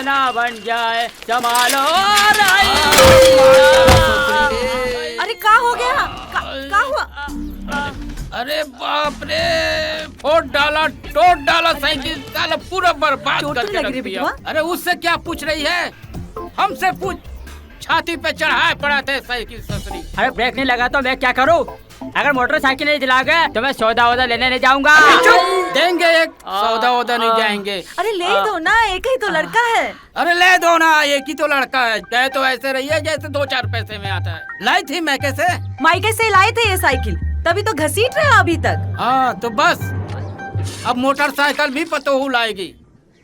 ना बन जाए, संभालो राई। अरे का हो गया? का हुआ? अरे बाप रे, फोड़ डाला, तोड़ डाला साइकिल, साला पूरा बर्बाद चोट करके लग रख रही दिया। बिटुआ? अरे उससे क्या पूछ रही है, हमसे पूछ। छाती पे चढ़ाए पड़ा थे साइकिल ससुरी। अरे ब्रेक नहीं लगा तो मैं क्या करूं? अगर मोटरसाइकिल नहीं चला गए तो मैं सौदा वौदा लेने नहीं जाऊंगा। देंगे एक सौदा वौदा नहीं जाएंगे। अरे ले दो ना, एक ही तो लड़का है। अरे ले दो ना, एक ही तो लड़का है। चाहे तो ऐसे रही है जैसे 2-4 पैसे में आता है। लाई थी मैं कैसे? मायके से लाए थे ये साइकिल, तभी तो घसीट रहा अभी तक। हाँ तो बस, अब मोटरसाइकिल भी पतोहू लाएगी।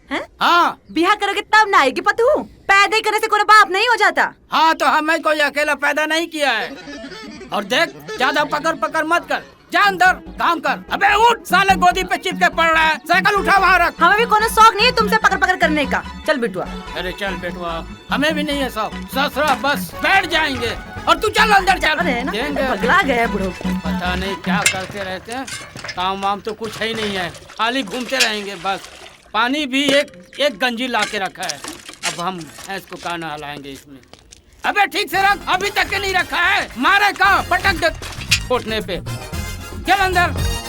हैं? हाँ बिहा करोगे तब ना आएगी पतू। पैदा ही करने से कोई बाप नहीं हो जाता। हाँ, तो हमें कोई अकेला पैदा नहीं किया है। और देख, ज्यादा पकड़ पकड़ मत कर, जा अंदर काम कर। अबे उठ, साले गोदी पे चिपके पड़ रहा है। साइकिल उठा वहाँ रख। हमें भी कोनो शौक नहीं है तुमसे पकड़ पकड़ करने का। चल बिटुआ। अरे चल बेटुआ, हमें भी नहीं है शौक। ससुरा बस बैठ जाएंगे और तू चल अंदर चल। अरे ना, देंगे। पगला गया बुढ़ो। पता नहीं क्या करते रहते हैं, काम वाम तो कुछ है ही नहीं है, खाली घूमते रहेंगे बस। पानी भी एक गंजी ला के रखा है। अब हम भैंस को कहाँ नहलाएंगे इसमें। अबे ठीक से रख, अभी तक के नहीं रखा है। मारे कहाँ, पटक दे फूटने पे। चल अंदर।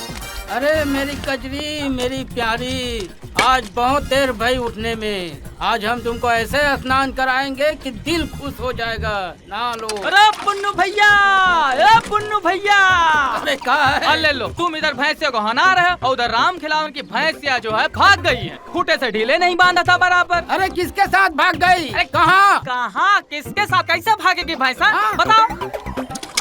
अरे मेरी कजरी, मेरी प्यारी, आज बहुत देर भई उठने में। आज हम तुमको ऐसे स्नान कराएंगे कि दिल खुश हो जाएगा। ना लो। अरे पुन्नू भैया, ए पुन्नू भैया। अरे कहा है? ले लो, तुम इधर भैंसिया को हना रहे हो और उधर राम खिलावन की भैंसिया जो है भाग गई है। खूटे से ढीले नहीं बांधा था बराबर। अरे किसके साथ भाग गई? कहाँ? कहाँ किसके साथ कैसे भागेगी भैंसा? हाँ। बताओ।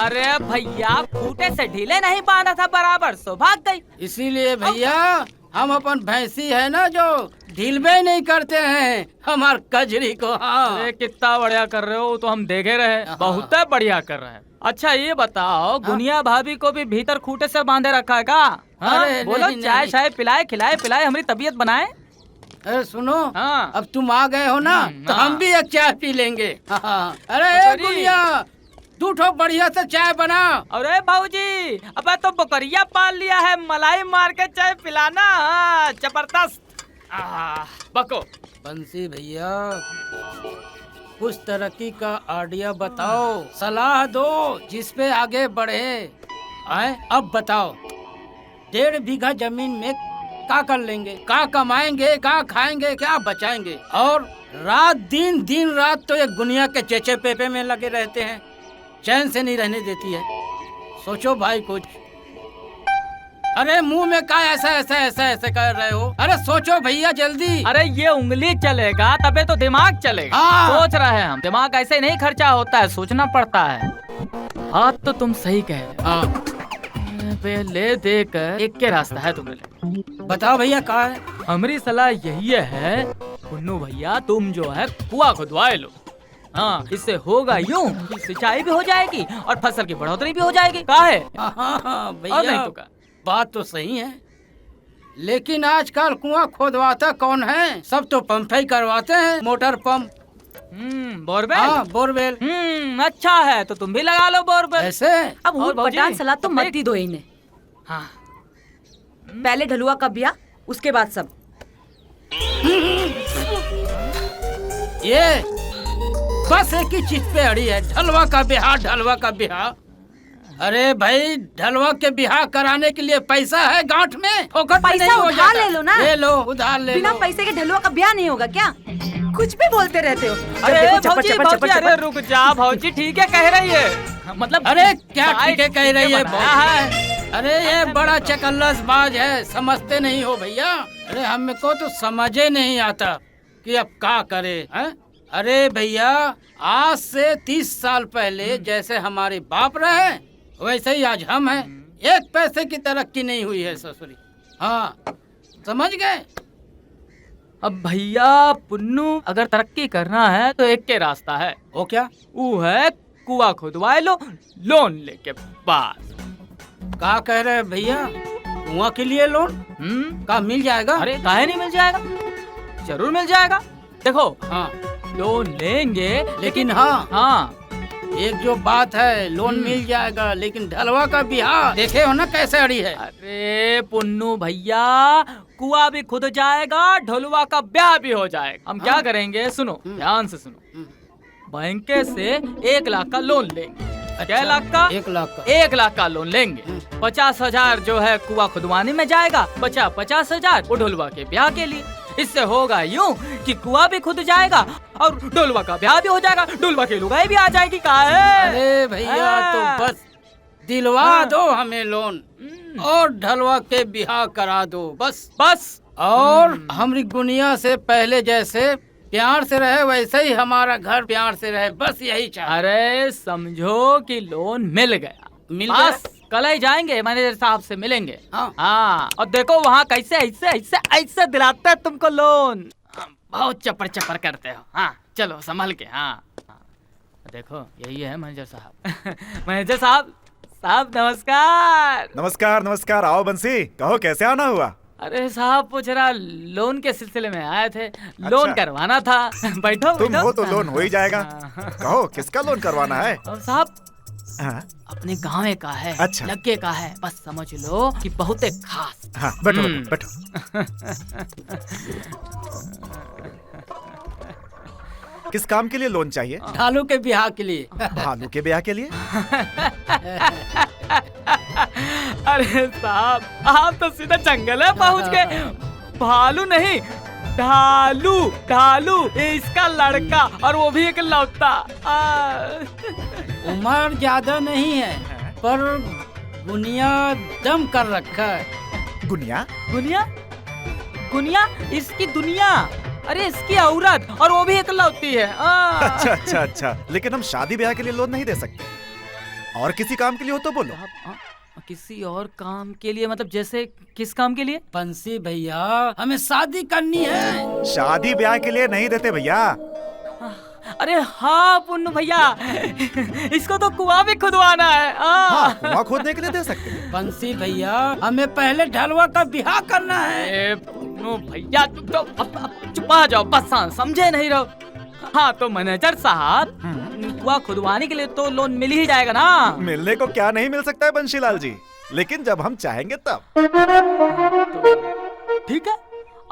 अरे भैया, खूटे से ढीले नहीं बांधा था बराबर, सो भाग गई। इसीलिए भैया, हम अपन भैंसी है ना जो ढीलबे नहीं करते हैं हमार कजरी को। हाँ। अरे कितना बढ़िया कर रहे हो, तो हम देखे रहे, बहुत बढ़िया कर रहे हैं। अच्छा ये बताओ, गुनिया भाभी को भी भीतर खूटे से बांधे रखा है का? अरे बोलो, नहीं, चाय नहीं। शाय पिलाए, खिलाए पिलाए, हमारी तबीयत बनाए। अरे सुनो, हाँ। अब तुम आ गए हो ना, तो हाँ। हम भी एक चाय पी लेंगे। हाँ। अरे कजरी। गुनिया, 2 ठो बढ़िया से चाय बना। अरे भाऊजी, अब तो बकरिया पाल लिया है, मलाई मार के चाय पिलाना। जबरदस्त। बको। बंसी भैया, कुछ तरक्की का आइडिया बताओ, सलाह दो जिस पे आगे बढ़े। आए अब बताओ, 1.5 बीघा जमीन में क्या कर लेंगे, क्या कमाएंगे, क्या खाएंगे, क्या बचाएंगे? और दिन रात तो एक गुनिया के चेचे पेपे में लगे रहते हैं, चैन से नहीं रहने देती है। सोचो भाई कुछ। अरे मुंह में क्या ऐसा कर रहे हो? अरे सोचो भैया जल्दी। अरे ये उंगली चलेगा तबे तो दिमाग चलेगा। हाँ। सोच रहे हैं हम, दिमाग ऐसे नहीं खर्चा होता है, सोचना पड़ता है। बात तो तुम सही कह रहे हाँ हो। ले देकर एक के रास्ता है तुम्हें ले। बताओ भैया क्या है? हमारी सलाह यही है पुन्नू भैया, तुम जो है कुआं खुदवाए लो। हाँ, इससे होगा यूं कि सिंचाई भी हो जाएगी और फसल की बढ़ोतरी भी हो जाएगी। क्या है? हाँ और भैया, नहीं तो क्या? बात तो सही है, लेकिन आजकल कुआं खोदवाता कौन है? सब तो पंप ही करवाते हैं, मोटर पंप। बोरवेल। हाँ बोरवेल। अच्छा है, तो तुम भी लगा लो बोरवेल। ऐसे? अब और ऊट भाऊजी? पटांग सलाह तो मत ही दो इन्हें। हाँ। पहले ढलुआ का ब्याह, उसके बाद सब। ये बस एक ही चीज पे अड़ी है, ढलवा का बिहार, ढलवा का बिहार। अरे भाई, ढलवा के बिहार कराने के लिए पैसा है गांठ में, फोकट में पैसा नहीं हो उधार जाता। ले लो ना। ले लो, उधार ले बिना लो। पैसे के ढलुआ का ब्याह नहीं होगा क्या? कुछ भी बोलते रहते हो। अरे देखो, चप्पल, भौजी, चप्पल, भौजी, चप्पल, अरे चप्पल। रुक जा भौजी, ठीक है कह रही है। मतलब अरे क्या चाय ठीक है कह रही है? बनाया है। अरे ये बड़ा चकल्लस बाज है, समझते नहीं हो भैया। अरे हमको तो समझे नहीं आता कि अब क्या करे हैं? अरे भैया, आज से 30 साल पहले जैसे हमारे बाप रहे वैसे ही आज हम हैं। एक पैसे की तरक्की नहीं हुई है ससुरी। हाँ समझ गए? अब भैया पुन्नू, अगर तरक्की करना है तो एक के रास्ता है। वो क्या? वो है कुआं खुदवाए लो, लोन लेके पास। क्या कह रहे हैं भैया? कुआं के लिए लोन का मिल जाएगा? अरे काहे नहीं मिल जाएगा, जरूर मिल जाएगा। देखो, हाँ लोन लेंगे लेकिन हाँ हाँ एक जो बात है, लोन मिल जाएगा, लेकिन ढलवा का बिहार देखे हो ना कैसे अड़ी है। अरे पुन्नू भैया, कुआं भी खुद जाएगा, ढोलुआ का ब्याह भी हो जाएगा। हम क्या करेंगे, सुनो ध्यान से सुनो। बैंक से 1 लाख का लोन लेंगे। क्या लाख का? 1 लाख का। 1 लाख का लोन लेंगे। 50,000 जो है कुआं खुदवाने में जाएगा, बचा 50,000 वो ढोलुआ के ब्याह के लिए। इससे होगा यूं कि कुआं भी खुद जाएगा और ढोलुआ का ब्याह भी हो जाएगा, ढोलुआ की लुगाई भी आ जाएगी। का है? अरे भैया तो बस दिलवा दो हमें लोन और ढलवा के ब्याह करा दो बस। और हमारी गुनिया से पहले जैसे प्यार से रहे वैसे ही हमारा घर प्यार से रहे, बस यही चाह। अरे समझो कि लोन मिल गया, बस कल ही जाएंगे मैनेजर साहब से मिलेंगे। हाँ और देखो वहाँ कैसे ऐसे ऐसे ऐसे दिलाते हैं तुमको लोन। बहुत चपर चपर करते हो। हाँ चलो संभल के। हाँ देखो यही है मैनेजर साहब। मैनेजर साहब नमस्कार। नमस्कार नमस्कार। आओ बंसी, कहो कैसे आना हुआ? अरे साहब वो जरा लोन के सिलसिले में आए थे, लोन करवाना था। बैठो तुम बैठो। हो तो लोन हो ही जाएगा। कहो किसका लोन करवाना है? और साहब हाँ? अपने गाँव का है। अच्छा। लगे का है, बस समझ लो कि बहुत खास। हाँ बैठो बैठो। किस काम के लिए लोन चाहिए? ढालू के ब्याह के लिए। भालू के ब्याह के लिए? अरे साहब आप तो सीधा जंगल है पहुंच गए। भालू नहीं, ढालू इसका लड़का, और वो भी एक लौता। उम्र ज्यादा नहीं है पर गुनिया दम कर रखा है। गुनिया इसकी दुनिया, अरे इसकी औरत, और वो भी एक लौती है। अच्छा। लेकिन हम शादी ब्याह के लिए लोन नहीं दे सकते। और किसी काम के लिए हो तो बोलो। किसी और काम के लिए मतलब जैसे किस काम के लिए? बंसी भैया हमें शादी करनी है। शादी ब्याह के लिए नहीं देते भैया। अरे हाँ पुन्नू भैया, इसको तो कुआं भी खुदवाना है। हाँ, कुआं खोदने के लिए दे सकते हैं। बंसी भैया हमें पहले ढलवा का ब्याह करना है। पुन्नू भैया तो अब चुप आ जाओ, बस समझे नहीं रहो। हाँ तो मैनेजर साहब कुआं खुदवाने के लिए तो लोन मिल ही जाएगा ना? मिलने को क्या नहीं मिल सकता है बंशीलाल जी, लेकिन जब हम चाहेंगे तब। ठीक है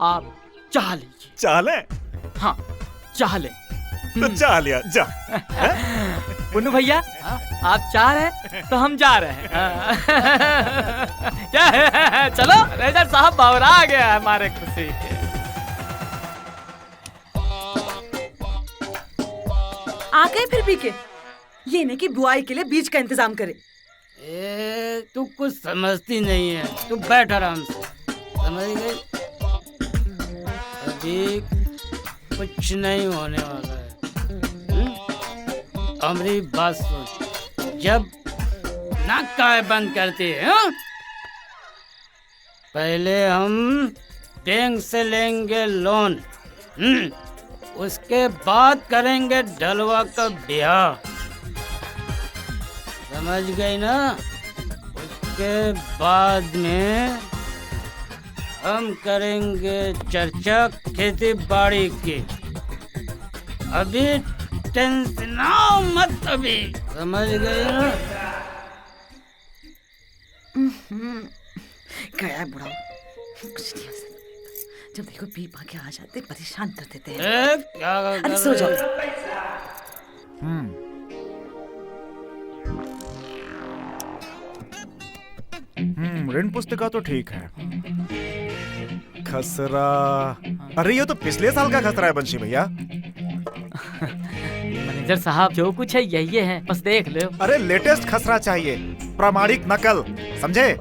आप चाह लीजिए। चाले? हाँ चाह ले। तो चाह लिया जा। पुन्नू भैया आप चाह रहे तो हम जा रहे हैं। क्या है? चलो मैनेजर साहब बावरा गया है हमारे खुशी के। आ गए फिर पी के। ये नहीं कि बुआई के लिए बीज का इंतजाम करे। तू कुछ समझती नहीं है, तू बैठ आराम से। समझ गई? अभी कुछ नहीं होने वाला है। हमारी बात सुन, जब नाक काय बंद करते हैं, पहले हम बैंक से लेंगे लोन, उसके बाद करेंगे ढलवा का ब्याह। समझ गई ना? उसके बाद में हम करेंगे चर्चा खेती बाड़ी की। अभी टेंशन मत, अभी समझ गई ना? गया बुढ़ा, कुछ नहीं हो सकता। जब देखो पी पा के आ जाते परेशान कर देते हैं। क्या अरे सो जाओ। ऋण पुस्तिका तो ठीक है। खसरा, अरे ये तो पिछले साल का खसरा है बंशी भैया। मैनेजर साहब जो कुछ है यही है, बस देख लो। अरे लेटेस्ट खसरा चाहिए, प्रामाणिक नकल, समझे?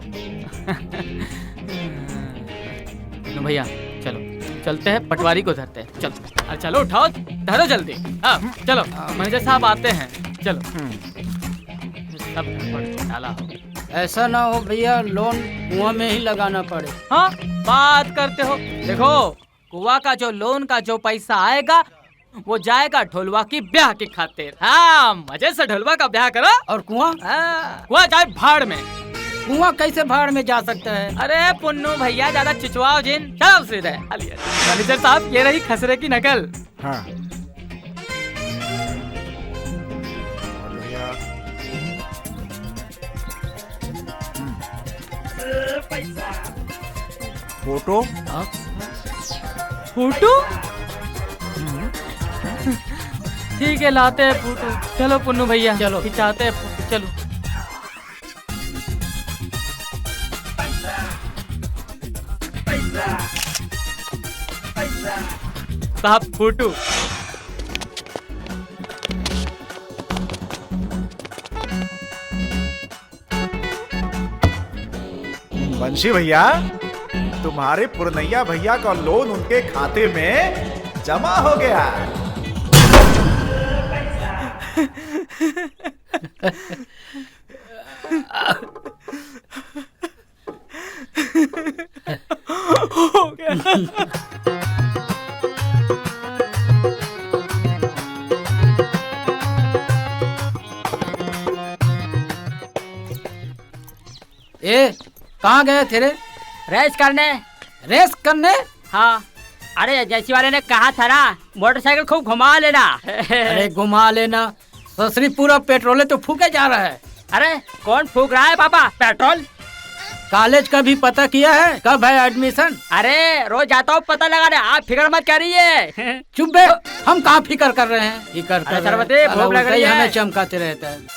पुन्नू भैया चलो चलते हैं, पटवारी को धरते हैं। चलो अरे चलो उठाओ, धरो जल्दी। हाँ चलो मैनेजर साहब आते हैं। चलो सब गड़बड़ डाला हो। ऐसा ना हो भैया लोन कुआं में ही लगाना पड़े। हाँ बात करते हो। देखो कुआं का जो लोन का जो पैसा आएगा वो जाएगा ढोलवा की ब्याह की खातिर। हाँ मजे से ढोलवा का ब्याह करो। और कुआं? कुआं जाए भाड़ में। कुआं कैसे भाड़ में जा सकता है? अरे पुन्नू भैया ज्यादा चिचवाओ जिन, चलो सीधे। मैनेजर साहब ये रही खसरे की नकल। हाँ फोटो। फोटो? ठीक है, लाते हैं फोटो। चलो पुन्नू भैया, चलो। खिंचाते हैं फोटो, चलो। साहब फोटो। बंशी भैया, तुम्हारे पुरनैया भैया का लोन उनके खाते में जमा हो गया। हो गया। ए, कहाँ गए थे रे? रेस करने। रेस करने? हाँ, अरे जैसी वाले ने कहा था ना, मोटरसाइकिल खूब घुमा लेना। अरे घुमा लेना, ससुरी पूरा पेट्रोल तो फूके जा रहा है। अरे कौन फूक रहा है पापा पेट्रोल? कॉलेज का भी पता किया है? कब है एडमिशन? अरे रोज जाता हूँ पता लगाने, आप फिक्र मत करिए। चुप बे, हम कहाँ फिकर कर रहे हैं? फिकर कर अरे रहे हैं। सरवती, साला भूख लग उल्टा रही ही है। हमें चमकाते रहता है।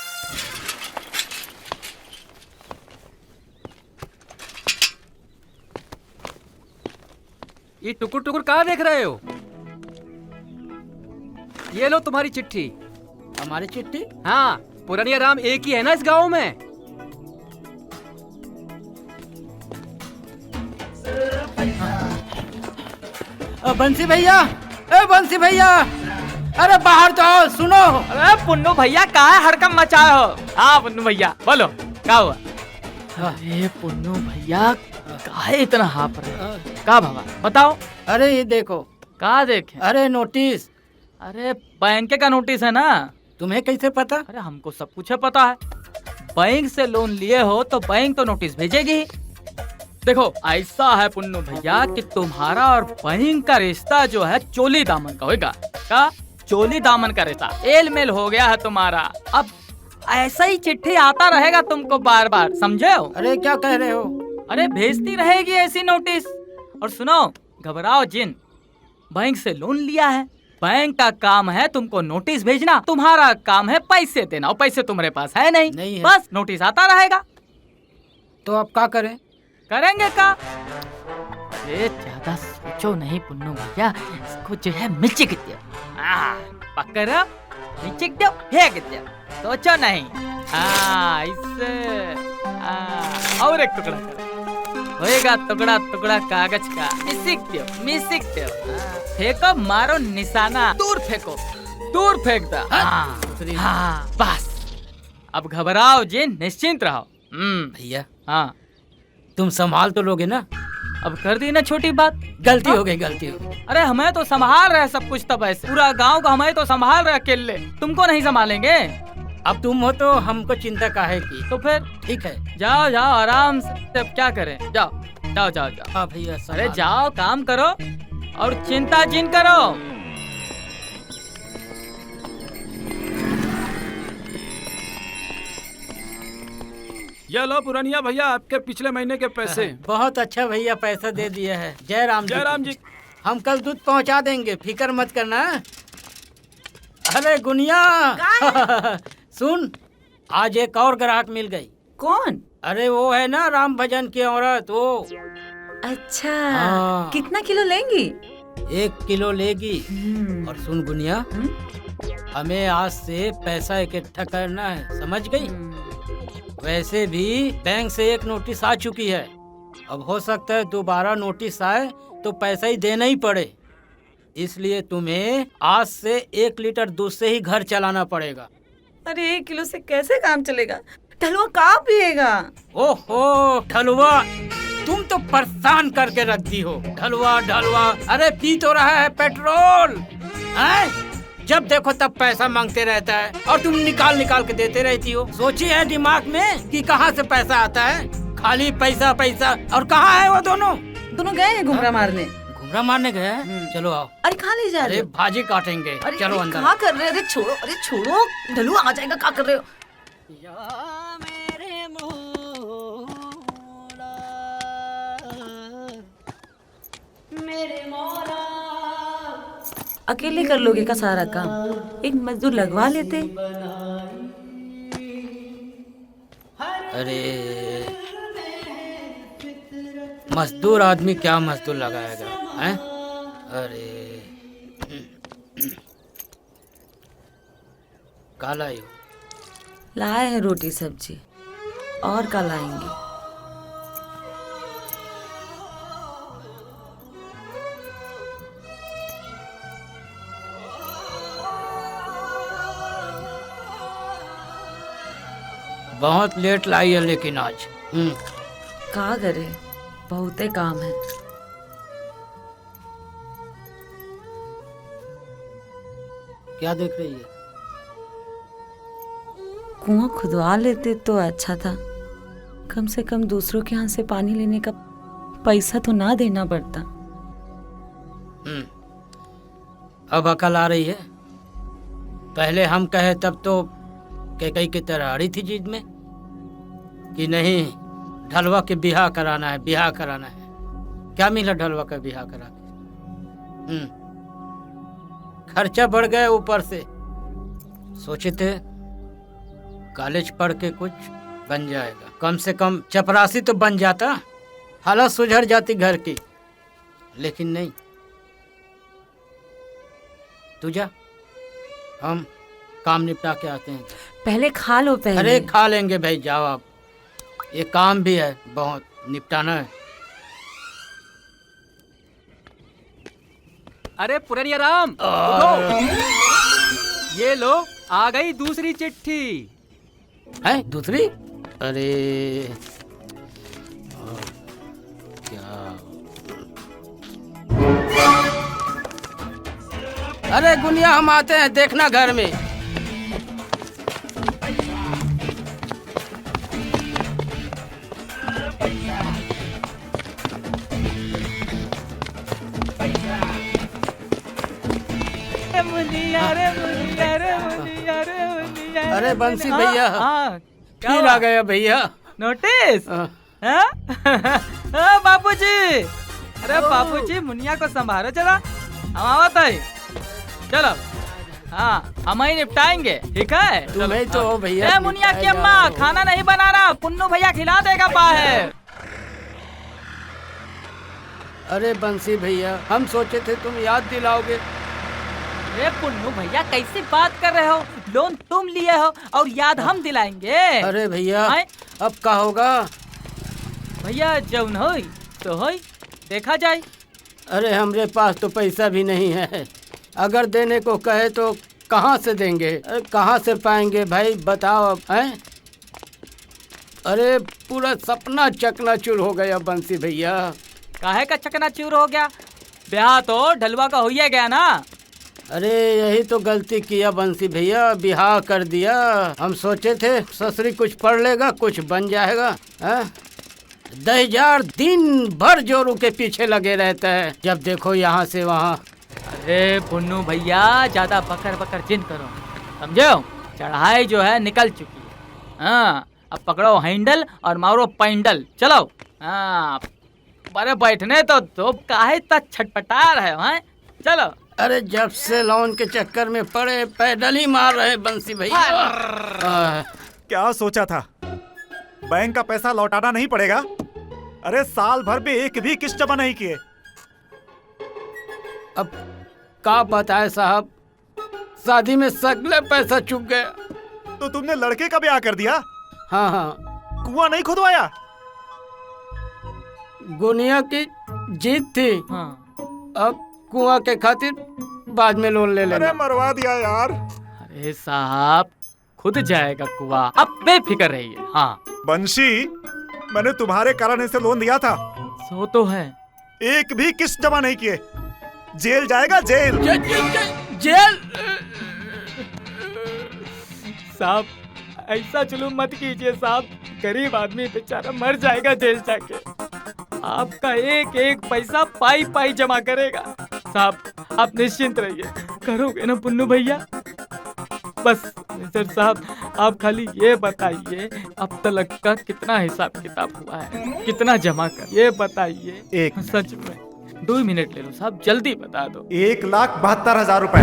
ये टुकुर टुकुर कहाँ देख रहे हो? ये लो तुम्हारी चिट्ठी। हमारी चिट्ठी? हाँ, पुरनिया राम एक ही है ना इस गांव में। बंसी भैया, ए बंसी भैया, अरे बाहर तो आओ, सुनो। अरे पुन्नू भैया, कहाँ हड़कम मचाए हो? हाँ पुन्नू भैया, बोलो क्या हुआ? अरे पुन्नू भैया, काहे इतना हाफ रहे? का बाबा बताओ। अरे ये देखो। का देखे? अरे नोटिस। अरे बैंक का नोटिस है ना? तुम्हें कैसे पता? अरे हमको सब कुछ पता है। बैंक से लोन लिए हो तो बैंक तो नोटिस भेजेगी। देखो ऐसा है पुन्नू भैया कि तुम्हारा और बैंक का रिश्ता जो है चोली दामन का होगा। का चोली दामन का रिश्ता एल मेल हो गया है तुम्हारा। अब ऐसा ही चिट्ठी आता रहेगा तुमको बार बार, समझे हो? अरे क्या कह रहे हो? अरे भेजती रहेगी ऐसी नोटिस। और सुनो, घबराओ जिन, बैंक से लोन लिया है, बैंक का काम है तुमको नोटिस भेजना, तुम्हारा काम है पैसे देना, और पैसे तुम्हारे पास है नहीं है। बस नोटिस आता रहेगा। तो अब क्या करें? करेंगे का? ये ज्यादा सोचो नहीं पुन्नू भैया, इसको जो है मिचिक दो, पकड़ो, मिचिक दो, फेंक दो, सोचो नहीं। इससे और एक टुकड़ा करो, होएगा टुकड़ा टुकड़ा कागज का, मिसिक दो, फेंको, मारो निशाना, दूर फेंको, दूर फेंक दो। बस अब घबराओ जिन, निश्चिंत रहो। भैया, हाँ तुम संभाल तो लोगे ना? अब कर दी ना छोटी बात, गलती हो गई, गलती हो गई। अरे हमें तो संभाल रहे सब कुछ, तब ऐसे पूरा गांव का हमें तो संभाल रहे अकेले, तुमको नहीं संभालेंगे। अब तुम हो तो हमको चिंता काहे की? तो फिर ठीक है, जाओ जाओ आराम से, अब क्या करें, जाओ जाओ जाओ जाओ। हाँ भैया, अरे जाओ काम करो और चिंता जिन करो। ये लो पुरनिया भैया, आपके पिछले महीने के पैसे। बहुत अच्छा भैया, पैसा दे दिया है। जय राम जी। जय राम जी। हम कल दूध पहुंचा देंगे, फिकर मत करना। अरे गुनिया सुन, आज एक और ग्राहक मिल गई। कौन? अरे वो है ना राम भजन की औरत, वो। अच्छा, हाँ। कितना किलो लेंगी? 1 किलो लेगी। और सुन गुनिया, हमें आज से पैसा इकट्ठा करना है, समझ गई? वैसे भी बैंक से एक नोटिस आ चुकी है, अब हो सकता है दोबारा नोटिस आए तो पैसा ही देना ही पड़े, इसलिए तुम्हें आज से 1 लीटर दूध से ही घर चलाना पड़ेगा। अरे 1 किलो से कैसे काम चलेगा? ढलुआ कहाँ पिएगा? ओहो ढलुआ, तुम तो परेशान करके रख दी हो। ढलुआ ढलुआ, अरे पी तो रहा है पेट्रोल है? जब देखो तब पैसा मांगते रहता है और तुम निकाल निकाल के देते रहती हो। सोची है दिमाग में कि कहाँ से पैसा आता है? खाली पैसा पैसा। और कहाँ है वो दोनों? दोनों गए हैं घुमरा मारने। घुमरा मारने गए हैं? चलो आओ। अरे कहाँ ले जा रहे अरे हो? भाजी काटेंगे, अरे चलो अंदर। कहाँ कर रहे हो? अरे छोड़ो, अरे छोड़ो, ढलुआ आ जाएगा, क्या कर रहे हो? अकेले कर लोगे का सारा काम? एक मजदूर लगवा लेते। अरे मजदूर आदमी क्या मजदूर लगाएगा हैं? अरे काला ही हो। लाए हैं रोटी सब्जी, और का लाएंगे? बहुत लेट लाई है लेकिन आज। का करे, बहुते काम है। क्या देख रही है? कुआं खुदवा लेते तो अच्छा था, कम से कम दूसरों के यहाँ से पानी लेने का पैसा तो ना देना पड़ता। अब अकल आ रही है। पहले हम कहे तब तो कई की तरह अड़ी थी जीत में कि नहीं ढलवा के बिहा कराना है, बिहा कराना है। क्या मिला ढलवा का बिहा करा के? खर्चा बढ़ गया ऊपर से। सोचे थे कॉलेज पढ़ के कुछ बन जाएगा, कम से कम चपरासी तो बन जाता, हालत सुधर जाती घर की। लेकिन नहीं, तू जा, हम काम निपटा के आते हैं। पहले खा लो पहले। अरे खा लेंगे भाई, जाओ आप, ये काम भी है बहुत निपटाना है। अरे पुरनिया राम, उठो। ये लो, आ गई दूसरी चिट्ठी। है दूसरी? अरे क्या? अरे गुनिया, हम आते हैं, देखना घर में। अरे बंसी भैया, फिर आ गया भैया नोटिस। बापूजी, अरे बापूजी मुनिया को संभालो जरा, हम आवत है। चलो, हाँ हम ही निपटाएंगे, ठीक है? तुम्हें तो भैया। मुनिया की अम्मा खाना नहीं बना रहा, पुन्नू भैया खिला देगा बाहर। अरे बंसी भैया, हम सोचे थे तुम याद दिलाओगे। ए पुन्नू भैया, कैसी बात कर रहे हो? लोन तुम लिए हो और याद हम दिलाएंगे। अरे भैया, अब क्या होगा? भैया जौन होई तो होई, देखा जाए। अरे हमरे पास तो पैसा भी नहीं है, अगर देने को कहे तो कहाँ से देंगे, कहाँ से पाएंगे भाई, बताओ अब। हैं? अरे पूरा सपना चकनाचूर हो गया बंसी भैया। काहे का चकनाचूर हो गया? ब्याह तो ढलवा का हो ही गया ना। अरे यही तो गलती किया बंसी भैया, बिहार कर दिया। हम सोचे थे ससुरी कुछ पढ़ लेगा, कुछ बन जाएगा। 10,000 दिन भर जोरू के पीछे लगे रहता है, जब देखो यहाँ से वहाँ। अरे पुन्नू भैया, ज्यादा बकर बकर जिन करो, समझो? चढ़ाई जो है निकल चुकी है। हाँ, अब पकड़ो हैंडल और मारो पैंडल, चलो। हाँ, अरे बैठने तो दो, काहे तक छटपटा रहे हैं? चलो। अरे जब से लोन के चक्कर में पड़े पैदल ही मार रहे बंसी भैया। क्या सोचा था, बैंक का पैसा लौटाना नहीं पड़ेगा? अरे साल भर में एक भी किस्त जमा नहीं किए। अब क्या बताए साहब, शादी में सगले पैसा चुक गया। तो तुमने लड़के का ब्याह कर दिया? हाँ हाँ। कुआं नहीं खुदवाया? गुनिया की जीत थी। हाँ। अब कुआं के खातिर बाद में लोन ले लेना। अरे मरवा दिया यार। अरे साहब, खुद जाएगा कुआं, अब बेफिक्र रहिए। हाँ बंशी, मैंने तुम्हारे कारण इसे लोन दिया था। सो तो है, एक भी किस्त जमा नहीं किए, जेल जाएगा, जेल। जेल? साहब ऐसा जुलूम मत कीजिए साहब, गरीब आदमी बेचारा मर जाएगा जेल जाके। आपका एक एक पैसा पाई पाई जमा करेगा। साहब आप निश्चिंत रहिए, करोगे ना पुन्नू भैया? बस सर साहब, आप खाली ये बताइए अब तक का कितना हिसाब किताब हुआ है, कितना जमा कर, ये बताइए। एक सच में 2 मिनट ले लो साहब, जल्दी बता दो। 1,72,000 रुपए।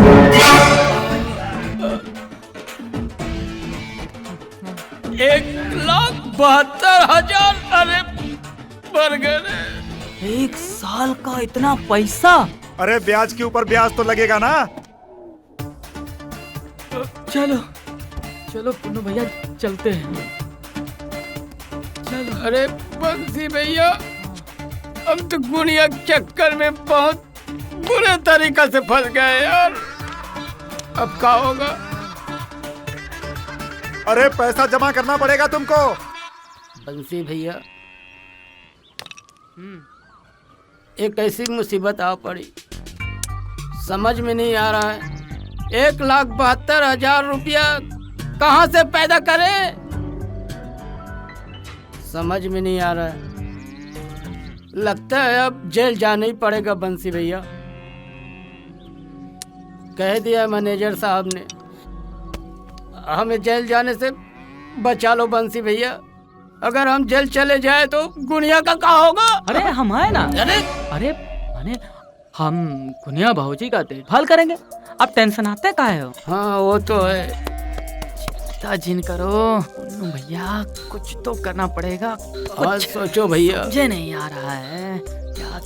1,72,000। अरे मर गए। 1 साल का इतना पैसा? अरे ब्याज के ऊपर ब्याज तो लगेगा ना। चलो चलो पुन्नू भैया, चलते हैं। चलो। अरे बंसी भैया, हम तो गुनिया के चक्कर में बहुत बुरे तरीके से फंस गए यार। अब क्या होगा? अरे पैसा जमा करना पड़ेगा तुमको। बंसी भैया, एक ऐसी मुसीबत आ पड़ी, समझ में नहीं आ रहा है। 1,72,000 रुपया कहाँ से पैदा करे, समझ में नहीं आ रहा है। लगता है अब जेल जाना ही पड़ेगा बंसी भैया। कह दिया मैनेजर साहब ने, हमें जेल जाने से बचा लो बंसी भैया। अगर हम जेल चले जाए तो गुनिया का क्या होगा? अरे हम है ना। अरे हम गुनिया भाऊजी का देखभाल करेंगे, आप टेंशन आते काहे हो? हाँ वो तो है। चिंता जिन करो पुन्नू भैया, कुछ तो करना पड़ेगा। और सोचो भैया। मुझे नहीं आ रहा है क्या,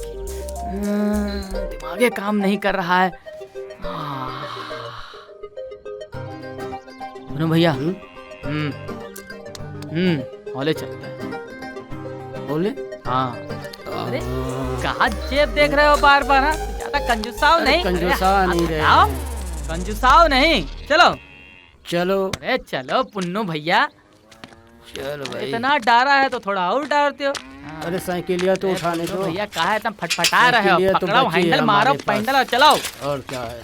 दिमागे काम नहीं कर रहा है। पुन्नू भैया, हॉले चलते हैं। बोले? हाँ। अरे कहाँ जेब देख रहे हो बार बार? ज्यादा कंजूसाओ नहीं। कंजूसा नहीं रहे। कंजूसाओ नहीं, चलो चलो। अरे चलो पुन्नू भैया, चलो भाई। इतना डारा है तो थोड़ा और डारते हो। अरे साइकिलिया तो उठाने दो भैया, कहा इतना फटफटा रहे हो? साइकिलिया तो पकड़ो बची है हैंडल, मारो हमारे पास। पैंडल और चलाओ। और क्या है?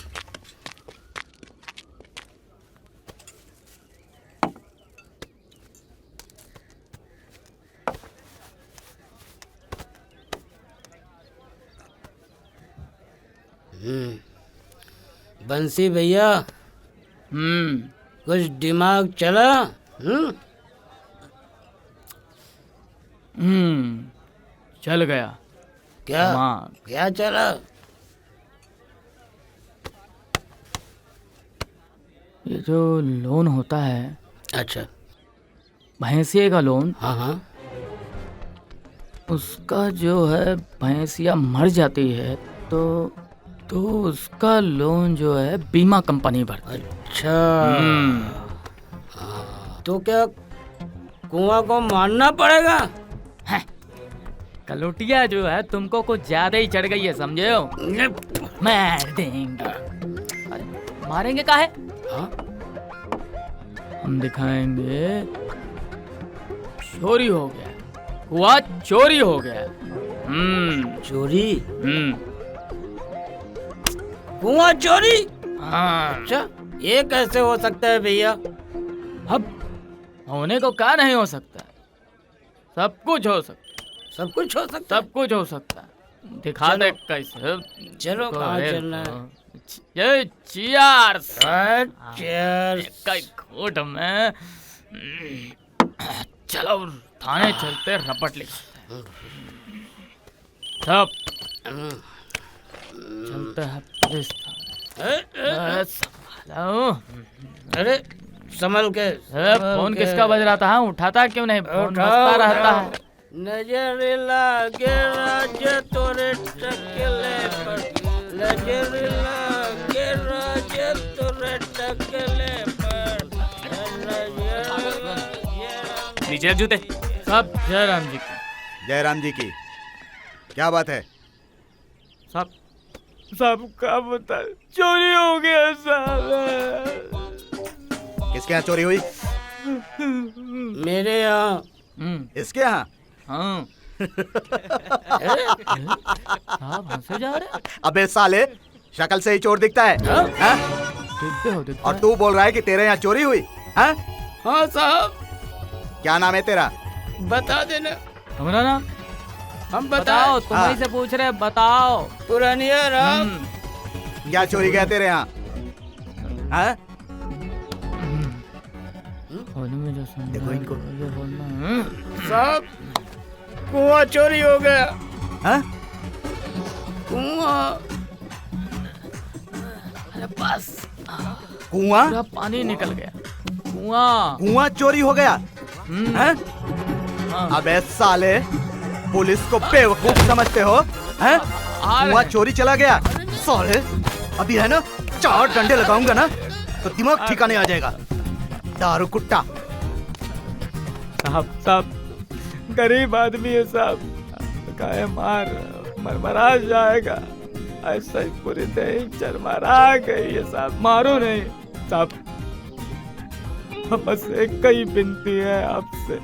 बंसी भैया, कुछ दिमाग चला? चल गया। क्या दिमाग। क्या चला? ये जो लोन होता है, अच्छा। भैंसिया का लोन, हाँ हाँ। उसका जो है भैंसिया मर जाती है तो उसका लोन जो है बीमा कंपनी भरती है। अच्छा। तो क्या कुआं को मारना पड़ेगा? कलोटिया जो है तुमको कुछ ज्यादा ही चढ़ गई है, समझे हो? मार देंगे। अरे मारेंगे काहे? हाँ? हम दिखाएंगे चोरी हो गया, हुआ चोरी हो गया। चोरी? कुआं चोरी? हाँ। अच्छा, ये कैसे हो सकता है भैया? अब होने को क्या नहीं हो सकता, सब कुछ हो सकता। सब कुछ हो सकता है? सब कुछ हो सकता है, दिखा दे कैसे। चलो कहाँ चलना है? ये चियर्स। चीयर्स। कई घूट में। चलो थाने चलते, रपट लिखते हैं। सब चलते हैं पुलिस थाने। संभालो। अरे संभल के। फोन किसका बज रहा था? उठाता क्यों नहीं? फोन बजता रहता है। नजर लागे राजा तोरे टकले पर, नजर लागे राजा तोरे टकले पर, नीचे जूते। सब जयराम जी की। जयराम जी की क्या बात है? सबका बता, चोरी हो गया साहब। किसके यहाँ चोरी हुई? मेरे यहाँ। इसके यहाँ? हाँ। साहब हंसे जा रहे? अबे साले, शक्ल से ही चोर दिखता है। हाँ? दिखते और तू बोल रहा है कि तेरे यहाँ चोरी हुई? हाँ? हाँ साहब। क्या नाम है तेरा? बता देना। हमारा नाम? हम बताओ, तुम्हीं से पूछ रहे, बताओ। पुरानिया राम। क्या चोरी गया तेरे यहाँ? हाँ? देखो इनको। साहब कुआं चोरी हो गया। हाँ? कुआं। अरे बस कुआं? पूरा पानी निकल गया। कुआं। कुआं चोरी हो गया हैं? हाँ। अबे साले, पुलिस को बेवकूफ समझते हो हैं? कुआं चोरी चला गया साले। अभी है ना 4 डंडे लगाऊंगा ना तो दिमाग ठिकाने आ जाएगा। दारू कुट्टा। साहब गरीब आदमी है साहब, काहे मरमरा जाएगा। ऐसा ही पूरी देह चरमरा गई है साहब। मारो नहीं साहब, बस एक ही विनती है आपसे,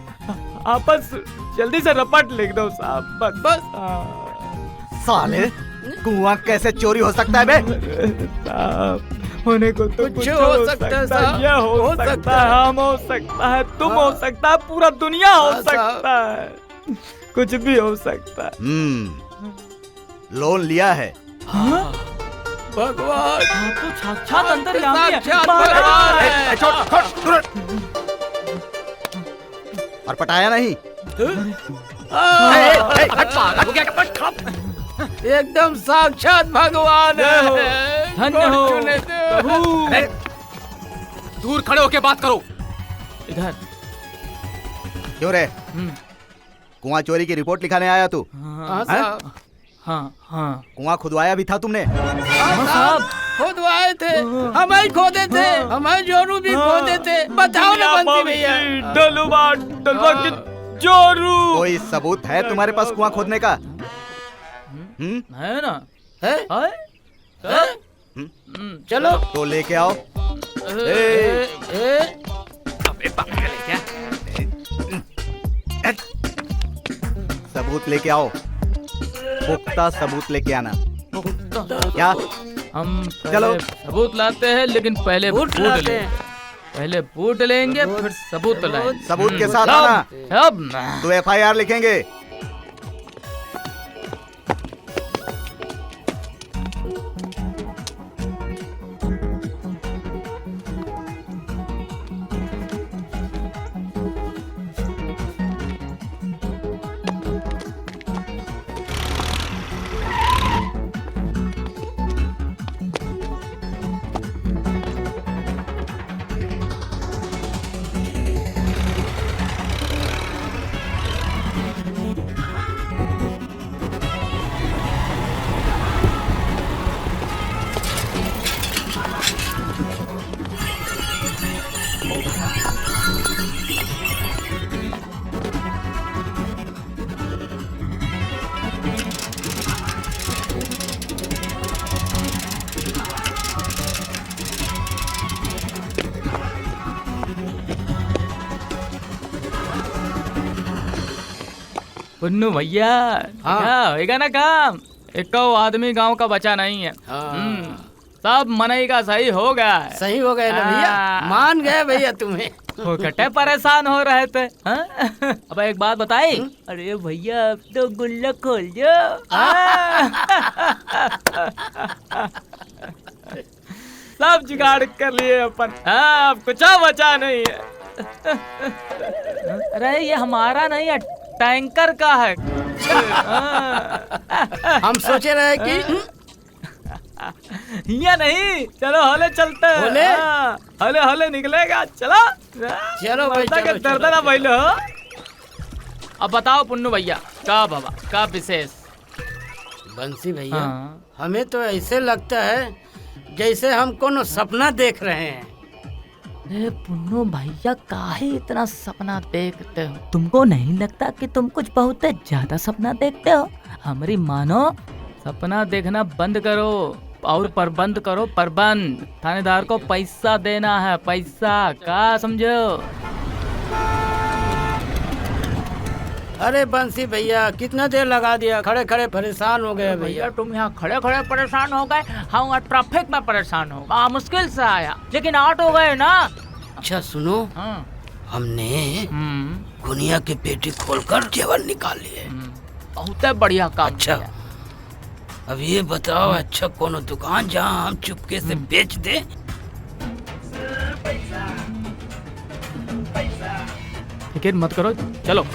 आप बस जल्दी से रपट लिख दो साहब, बस बस। साले, कुआं कैसे चोरी हो सकता है बे? साहब होने को तो कुछ हो सकता है साहब। ये हो सकता है, हम हो सकता है, तुम हो सकता है, पूरा दुनिया हो सकता है, कुछ भी हो सकता है। लोन लिया है। भगवान, आप तो साक्षात अंतर्यामी है। साक्षात महाराज। भगवान है। छोड़ छोड़ और पटाया नहीं। एकदम साक्षात भगवान है। धन्य हो चुने दो। दूर खड़े होके बात करो। इधर। क्यों रे? कुआं चोरी की रिपोर्ट लिखाने आया तू? हाँ साहब। हाँ। कुआं खुदवाया भी था तुमने? हाँ साहब, खुद आए थे, हमें खोदे थे, हमें जोरू भी खोदे थे। बताओ ना बंसी भैया। डलवा की जोरू। कोई सबूत है तुम्हारे पास कुआं खोदने का? है ना? है? है? चलो तो लेके आओ। सबूत लेके आओ, पुख्ता सबूत लेके आना। क्या? हम चलो। पहले सबूत लाते हैं, लेकिन पहले बूट लेंगे। पहले बूट लेंगे, फिर सबूत लाएंगे। सबूत के साथ आना। अब तो FIR लिखेंगे। पुन्नू भैया, क्या होएगा ना काम? एक आदमी गांव का बचा नहीं है। सब मनई का सही हो गया है। सही हो गए ना भैया, मान गए भैया तुम्हें। कटे परेशान हो रहे थे। अब एक बात बताई। अरे भैया, अब तो गुल्लक खोल जो। सब जुगाड़ कर लिए अपन। अब कुछ बचा नहीं है। अरे ये हमारा नहीं है, टैंकर का है। हम सोचे रहे कि ये नहीं, चलो हले चलते हैं। होले? हले हले निकलेगा। चलो चलो भाई, मरता के चलो, दर्द ना बैलो। अब बताओ पुन्नू भैया, का बाबा का विशेष? बंसी भैया, हाँ। हमें तो ऐसे लगता है जैसे हम कोनो सपना देख रहे हैं। अरे पुन्नू भैया, काहे इतना सपना देखते हो? तुमको नहीं लगता कि तुम कुछ बहुत ज्यादा सपना देखते हो? हमारी मानो, सपना देखना बंद करो और प्रबंध करो। प्रबंध, थानेदार को पैसा देना है, पैसा का समझो। अरे बंसी भैया, कितना देर लगा दिया, खड़े खड़े परेशान हो गए भैया। भैया तुम यहाँ खड़े खड़े परेशान हो गए, हम ट्रैफिक में परेशान हो गए। मुश्किल से आया, लेकिन आउट हो गए ना। अच्छा सुनो, हाँ। हमने गुनिया की पेटी खोलकर जेवर निकाल लिए। बहुत बढ़िया काम। अच्छा, अब ये बताओ, अच्छा कोनो दुकान जहाँ हम चुपके से बेच दे? फिक्र मत करो, चलो।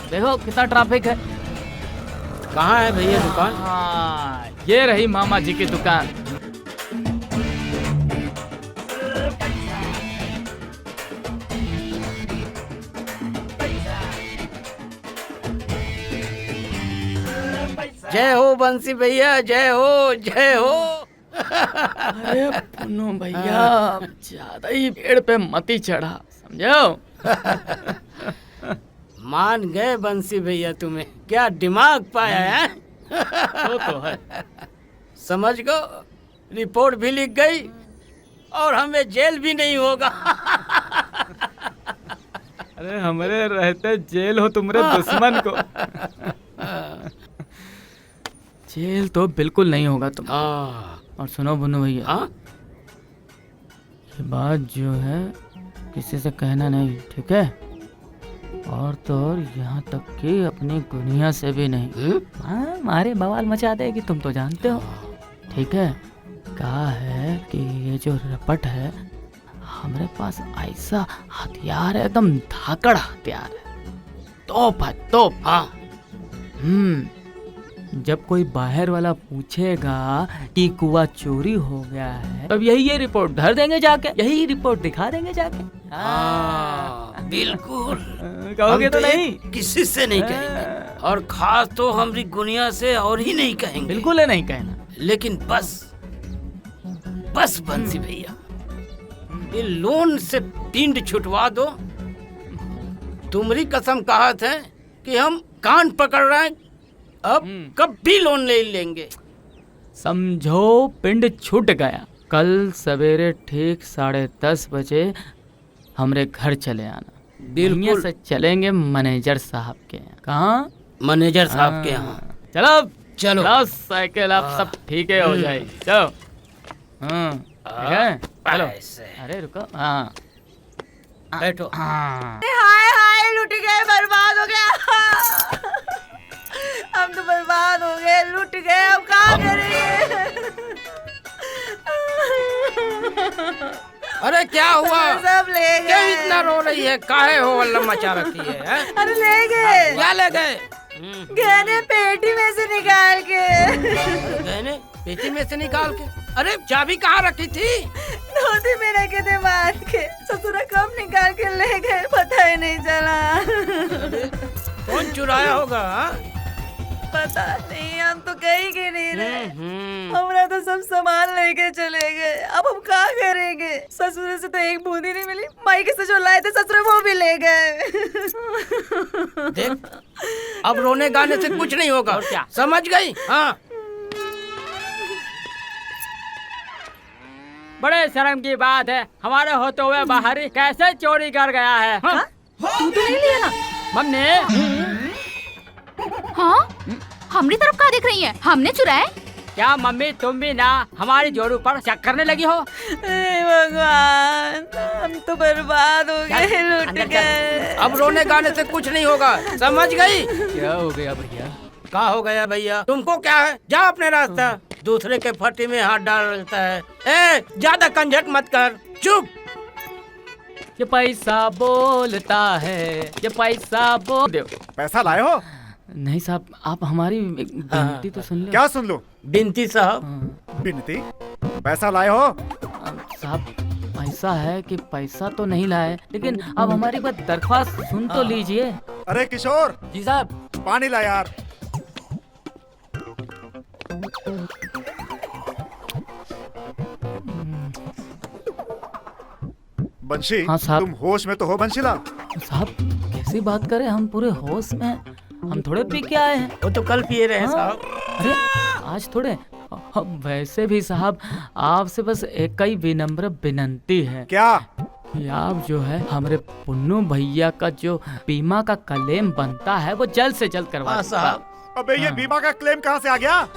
देखो कितना ट्रैफिक है। कहाँ है भैया दुकान? हाँ, ये रही मामा जी की दुकान। जय हो बंसी भैया, जय हो जय हो। अरे पुन्नू भैया, ज्यादा ही पेड़ पे मती चढ़ा, समझो। मान गए बंसी भैया, तुम्हें क्या दिमाग पाया है? तो है। समझ गो, रिपोर्ट भी लिख गई और हमें जेल भी नहीं होगा। अरे हमारे रहते जेल हो तुम्हारे दुश्मन को। जेल तो बिल्कुल नहीं होगा तुम। हाँ। और सुनो पुन्नू भैया, हाँ? ये बात जो है किसी से कहना नहीं, ठीक है? और तो और यहाँ तक कि अपनी गुनिया से भी नहीं। हाँ, मारे बवाल मचा देगी, तुम तो जानते हो, ठीक है? कहा है कि ये जो रपट है, हमारे पास ऐसा हथियार है, एकदम धाकड़ हथियार है, तोप है, तोप। हाँ। जब कोई बाहर वाला पूछेगा कि कुआं चोरी हो गया है, तब यही ये रिपोर्ट धर देंगे जाके, यही रिपोर्ट दिखा देंगे जाके। हाँ, बिल्कुल। कहोगे हम तो ये नहीं? किसी से नहीं कहेंगे, और खास तो हमारी गुनिया से और ही नहीं कहेंगे। बिल्कुल है नहीं कहना। लेकिन बस बस बंसी भैया, ये लोन से पिंड छुटवा दो। तुम्हारी कसम कहत है कि हम कान पकड़ रहे हैं, अब कभी लोन ले लेंगे। समझो पिंड छूट गया। कल सवेरे ठीक 10:30 बजे हमरे घर चले आना। बिल्कुल से चलेंगे मैनेजर साहब के यहाँ। कहाँ? मैनेजर साहब के यहाँ। चलो चलो। चलो, साइकिल अब सब ठीक है, हो जाएगी। चलो। हाँ, ठीक है, चलो। अरे रुको। हाँ, बैठो। हाँ। हाय हाय, लुट गए, बर्बाद हो गया। हम तो बर्बाद हो गए, लुट गए, अब क्या करेंगे? अरे क्या हुआ? सब ले गए। क्या इतना रो रही है? काहे हो हल्ला मचा रखी है, हैं? अरे ले गए। क्या ले गए? गहने पेटी में से निकाल के। गहने पेटी में से निकाल के? अरे चाबी कहाँ रखी थी? धोती में रखे थे बांध के। ससुरा कब निकाल के ले गए, पता ही नहीं चला। कौन चुराया होगा? हाँ? पता नहीं, हम तो कहीं के नहीं रहे। हमारा तो सब सामान लेके चले गए, अब हम क्या करेंगे? ससुर से तो एक बूंदी नहीं मिली, मायके से जो लाए थे ससुर वो भी ले गए। देख, अब रोने गाने से कुछ नहीं होगा, क्या समझ गई? हाँ। बड़े शर्म की बात है, हमारे होते हुए बाहरी कैसे चोरी कर गया है। हाँ? तू तो नहीं लिया ना? मम्मी। हाँ? हमारी तरफ क्या देख रही है? हमने चुराए? क्या मम्मी, तुम भी ना हमारी जोड़ू पर शक करने लगी हो? भगवान, हम तो बर्बाद हो गए, लुट गए। अब रोने गाने से कुछ नहीं होगा, समझ गई? क्या हो गया भैया? क्या हो गया भैया? तुमको क्या है? जाओ अपने रास्ता, दूसरे के फटी में हाथ डालता है। ए, ज्यादा कंझट मत कर, चुप। ये पैसा बोलता है, ये पैसा बोल दो। पैसा लाए हो? नहीं साहब, आप हमारी एक विनती तो सुन लो। क्या सुन लो? बिनती साहब। बिनती? पैसा लाए हो? साहब ऐसा है कि पैसा तो नहीं लाए, लेकिन अब हमारी बात दरख्वास्त सुन तो लीजिए। अरे किशोर। जी साहब। पानी ला यार। बंशी। हाँ साहब। तुम होश में तो हो बंशीलाल? साहब कैसी बात करें, हम पूरे होश में हैं। हम थोड़े पी के आए हैं। वो तो कल पिए रहे साहब। अरे आज थोड़े। वैसे भी साहब, आपसे बस एक ही विनम्र विनंती है। क्या? कि आप जो है हमारे पुन्नू भैया का जो बीमा का क्लेम बनता है वो जल्द से जल्द करवा साहब। अबे ये बीमा का क्लेम कहाँ से आ गया?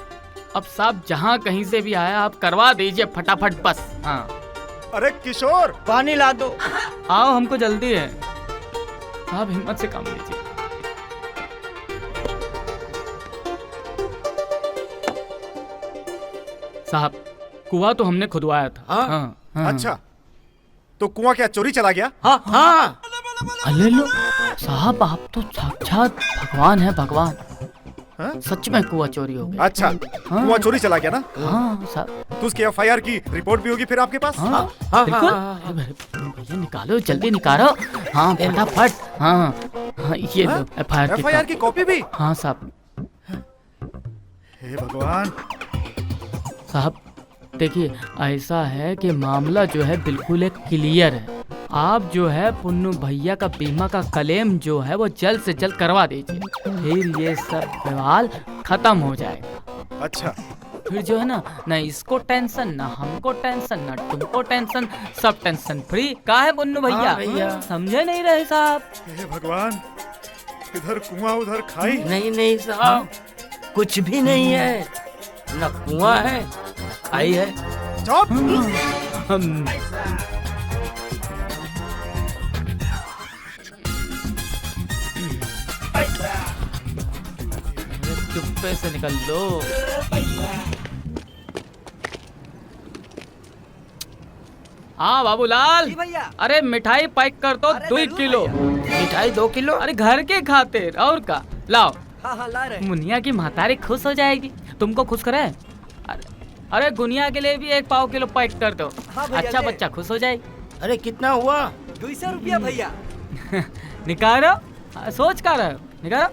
अब साहब जहाँ कहीं से भी आया आप करवा दीजिए फटाफट बस। हाँ। अरे किशोर, पानी ला दो। आओ, हमको जल्दी है। आप हिम्मत से काम लीजिए। साहब कुआं तो हमने खुदवाया था। हाँ? हाँ, हाँ। अच्छा, तो कुआं क्या चोरी चला गया? हाँ हाँ। अले लो साहब, आप तो साक्षात भगवान है, भगवान। सच में कुआं चोरी हो गया। अच्छा, कुआं चोरी चला गया ना? हाँ साहब। तो उसकी FIR की रिपोर्ट भी होगी फिर आपके पास? हाँ बिल्कुल। भैया निकालो, जल्दी निकालो। हाँ फटाफट। हाँ ये लो FIR की कॉपी भी? हाँ साहब। हे भगवान। साहब देखिए, ऐसा है कि मामला जो है बिल्कुल एक क्लियर है। आप जो है पुन्नू भैया का बीमा का क्लेम जो है वो जल्द से जल्द करवा दीजिए, फिर ये सब सवाल खत्म हो जाएगा। अच्छा। फिर जो है ना इसको टेंशन, ना हमको टेंशन, ना तुमको टेंशन, सब टेंशन फ्री। का है पुन्नू भैया? समझे नहीं रहे साहब? हे भगवान, इधर कुआं उधर खाई। नहीं साहब, कुछ भी नहीं है, न कुआं है खाई है। चुप्पे से निकल लो। हाँ बाबूलाल। अरे मिठाई पैक कर दो 2 किलो। मिठाई 2 किलो? अरे घर के खातिर और का लाओ। हाँ ला रहे। मुनिया की महतारी खुश हो जाएगी। तुमको खुश करे? अरे गुनिया के लिए भी 1 पाव किलो पैक कर दो। अच्छा बच्चा खुश हो जाएगी। अरे कितना हुआ? 200 रुपया भैया। निकालो, सोच कर रहे हो, निकालो।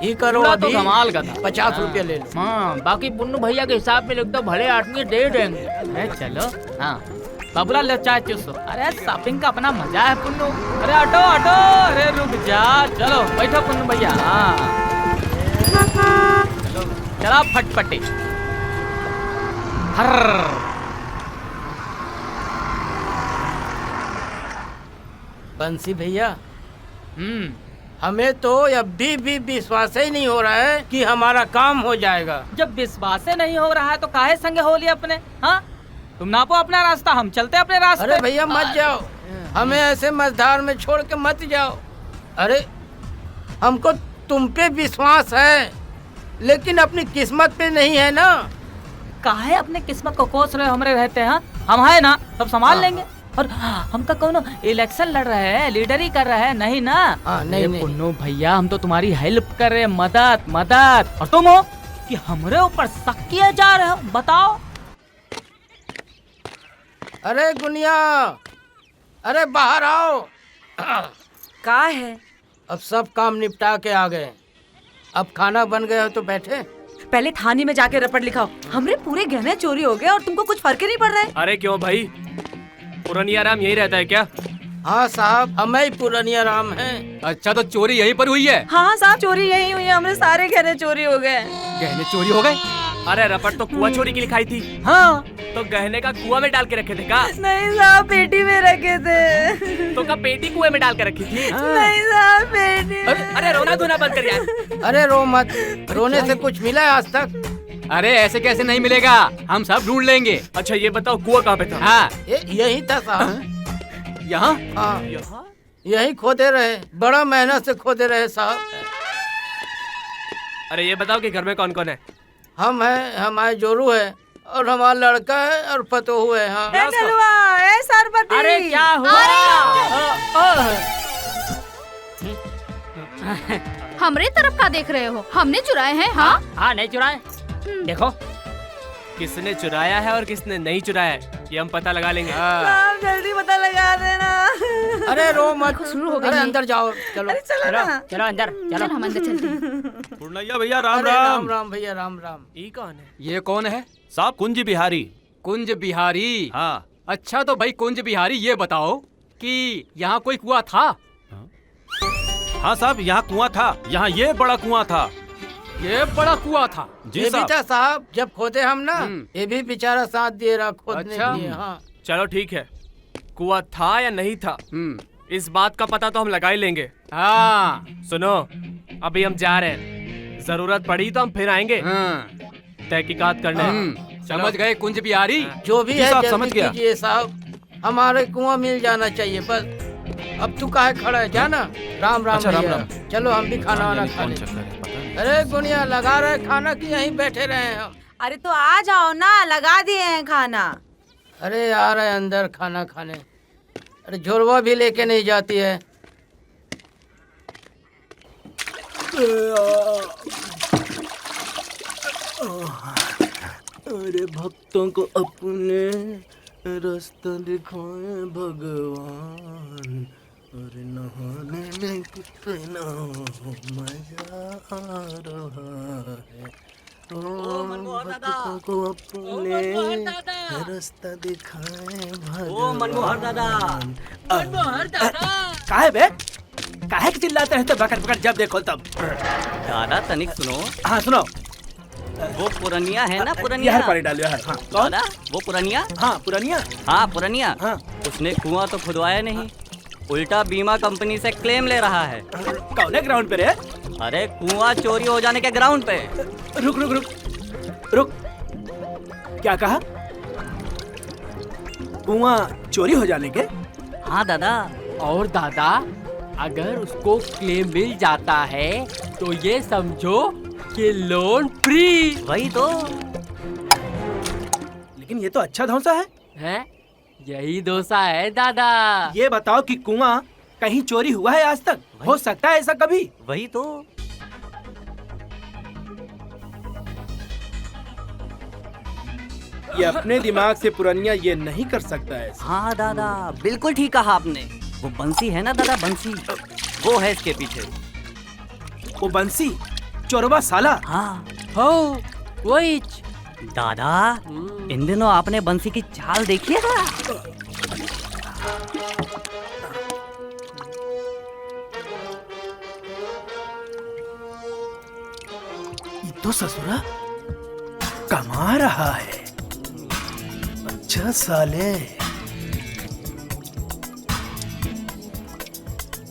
ये करो तो अभी। कमाल का था। 50 रुपया ले लो। हाँ बाकी पुन्नू भैया के हिसाब में लिख दो, भले आदमी दे देंगे। अरे चलो। हाँ बाबूलाल लो चाय चूसो। अरे शॉपिंग का अपना मजा है पुन्नू। अरे ऑटो ऑटो, अरे रुक जा। चलो बैठो पुन्नू भैया। हाँ चला फटफटी। बंसी भैया, हमें तो अभी भी विश्वास ही नहीं हो रहा है कि हमारा काम हो जाएगा। जब विश्वास नहीं हो रहा है तो काहे संगे हो लिया अपने? हाँ तुम नापो अपना रास्ता, हम चलते अपने रास्ते। अरे भैया मत जाओ, हमें ऐसे मझधार में छोड़ के मत जाओ। अरे हमको तुम पे विश्वास है, लेकिन अपनी किस्मत पे नहीं है ना। काहे अपने किस्मत को कोस रहे हो? हमरे रहते हैं, हम है ना, सब संभाल लेंगे। और हमका कौन इलेक्शन लड़ रहे हैं, लीडर ही कर रहे हैं, नहीं ना? नहीं पुन्नू भैया, हम तो तुम्हारी हेल्प कर रहे हैं, मदद। और तुम हो कि हमरे ऊपर शक किए जा रहे हो? बताओ। अरे गुनिया, अरे बाहर आओ। का है? अब सब काम निपटा के आ गए, अब खाना बन गया हो तो बैठे। पहले थाने में जाके रपट लिखाओ। हमरे पूरे गहने चोरी हो गए और तुमको कुछ फर्क ही नहीं पड़ रहा है। अरे क्यों भाई, पुरानिया राम यही रहता है क्या? हाँ साहब, हमें ही पुरानिया राम है। अच्छा तो चोरी यहीं पर हुई है? हाँ साहब, चोरी यही हुई है। हमरे सारे गहने चोरी हो गए। गहने चोरी हो गए? अरे रपट तो कुआं चोरी की लिखाई थी। हाँ तो गहने का कुआं में डाल के रखे थे का? नहीं साहब, पेटी में रखे थे। तो का पेटी कुएं में डाल के रखी थी? नहीं साहब, पेटी। अरे रोना धोना बंद कर यार। अरे रो मत, रोने से कुछ मिला है आज तक? अरे ऐसे कैसे नहीं मिलेगा, हम सब ढूंढ लेंगे। अच्छा ये बताओ कुआं कहाँ पे था? हाँ यही था साहब। यहाँ? हाँ यही खोदे रहे, बड़ा मेहनत से खोदे रहे साहब। अरे ये बताओ कि घर में कौन कौन है? हम हैं, हमारे जोरू है और हमारा लड़का है और पतोहू है। हाँ सरपति। अरे क्या हुआ? हमरे तरफ का देख रहे हो? हमने चुराए हैं? हाँ हाँ नहीं चुराए। देखो किसने चुराया है और किसने नहीं चुराया है ये हम पता लगा लेंगे। साहब जल्दी पता लगा देना। अरे रो मत, शुरू हो गई अरे है। अंदर जाओ। चलो चलो ना। चलो अंदर चल चलो। हम अंदर चलते हैं। पूर्णैया भैया राम अरे राम। राम राम भैया, राम राम। ये कौन है? ये कौन है? साहब कुंज बिहारी। कुंज बिहारी? हाँ। अच्छा तो भाई कुंज बिहारी ये बताओ कि यहाँ कोई कुआं था? हाँ साहब, यहाँ कुआं था, यहाँ ये बड़ा कुआं था। ये बड़ा कुआं था? जी ये भी साहब। था साहब, जब खोदे हम ना, ये भी बेचारा साथ दे रहा खोदने अच्छा। के लिए। हाँ चलो ठीक है, कुआं था या नहीं था इस बात का पता तो हम लगा ही लेंगे। हाँ सुनो, अभी हम जा रहे हैं, जरूरत पड़ी तो हम फिर आएंगे तहकीकात करने। समझ गए कुंज बिहारी? जो भी जी है साहब, जल्दी समझ गया। कीजिए साहब, हमारे कुआं मिल जाना चाहिए बस। अब तू काहे खड़ा है, जाना। राम राम अच्छा, राम भैया। राम। चलो हम भी खाना वाना खा लें। अरे गुनिया लगा रहे खाना की यहीं बैठे रहे हैं हम। अरे तो आ जाओ ना, लगा दिए हैं खाना। अरे आ रहे अंदर खाना खाने। अरे झोरवा भी लेके नहीं जाती है। अरे भक्तों को अपने रास्ता दिखाए भगवान, अरे नहाने में कितना मजा आ रहा है। भक्तों को अपने रास्ता दिखाए भगवान। काहे बे? काहे के चिल्लाते रहते बकर बकर जब देखो तब? दादा तनिक सुनो। हाँ सुनो। वो पुरनिया है ना, पुरनिया। यार पानी डालो यार। हाँ कौन? दादा वो पुरनिया। हाँ पुरनिया। हाँ पुरनिया। हाँ उसने कुआं तो खुदवाया नहीं, उल्टा बीमा कंपनी से क्लेम ले रहा है। कौन ग्राउंड पे रे? अरे कुआं चोरी हो जाने के ग्राउंड पे। रुक रुक रुक रुक, क्या कहा? कुआं चोरी हो जाने के? हाँ दादा। और दादा अगर उसको क्लेम मिल जाता है तो ये समझो कि लोन फ्री। वही तो। लेकिन ये तो अच्छा धौंसा है। हैं? यही दोसा है दादा। ये बताओ कि कुआं कहीं चोरी हुआ है आज तक? हो सकता है ऐसा कभी? वही तो। ये अपने दिमाग से पुरनिया ये नहीं कर सकता है। हाँ दादा बिल्कुल ठीक कहा आपने। वो बंसी है ना दादा, बंसी, वो है इसके पीछे। वो बंसी चोरवा साला? हाँ हो वही। दादा इन दिनों आपने बंसी की चाल देखी है? ये तो ससुरा कमा रहा है। अच्छा साले,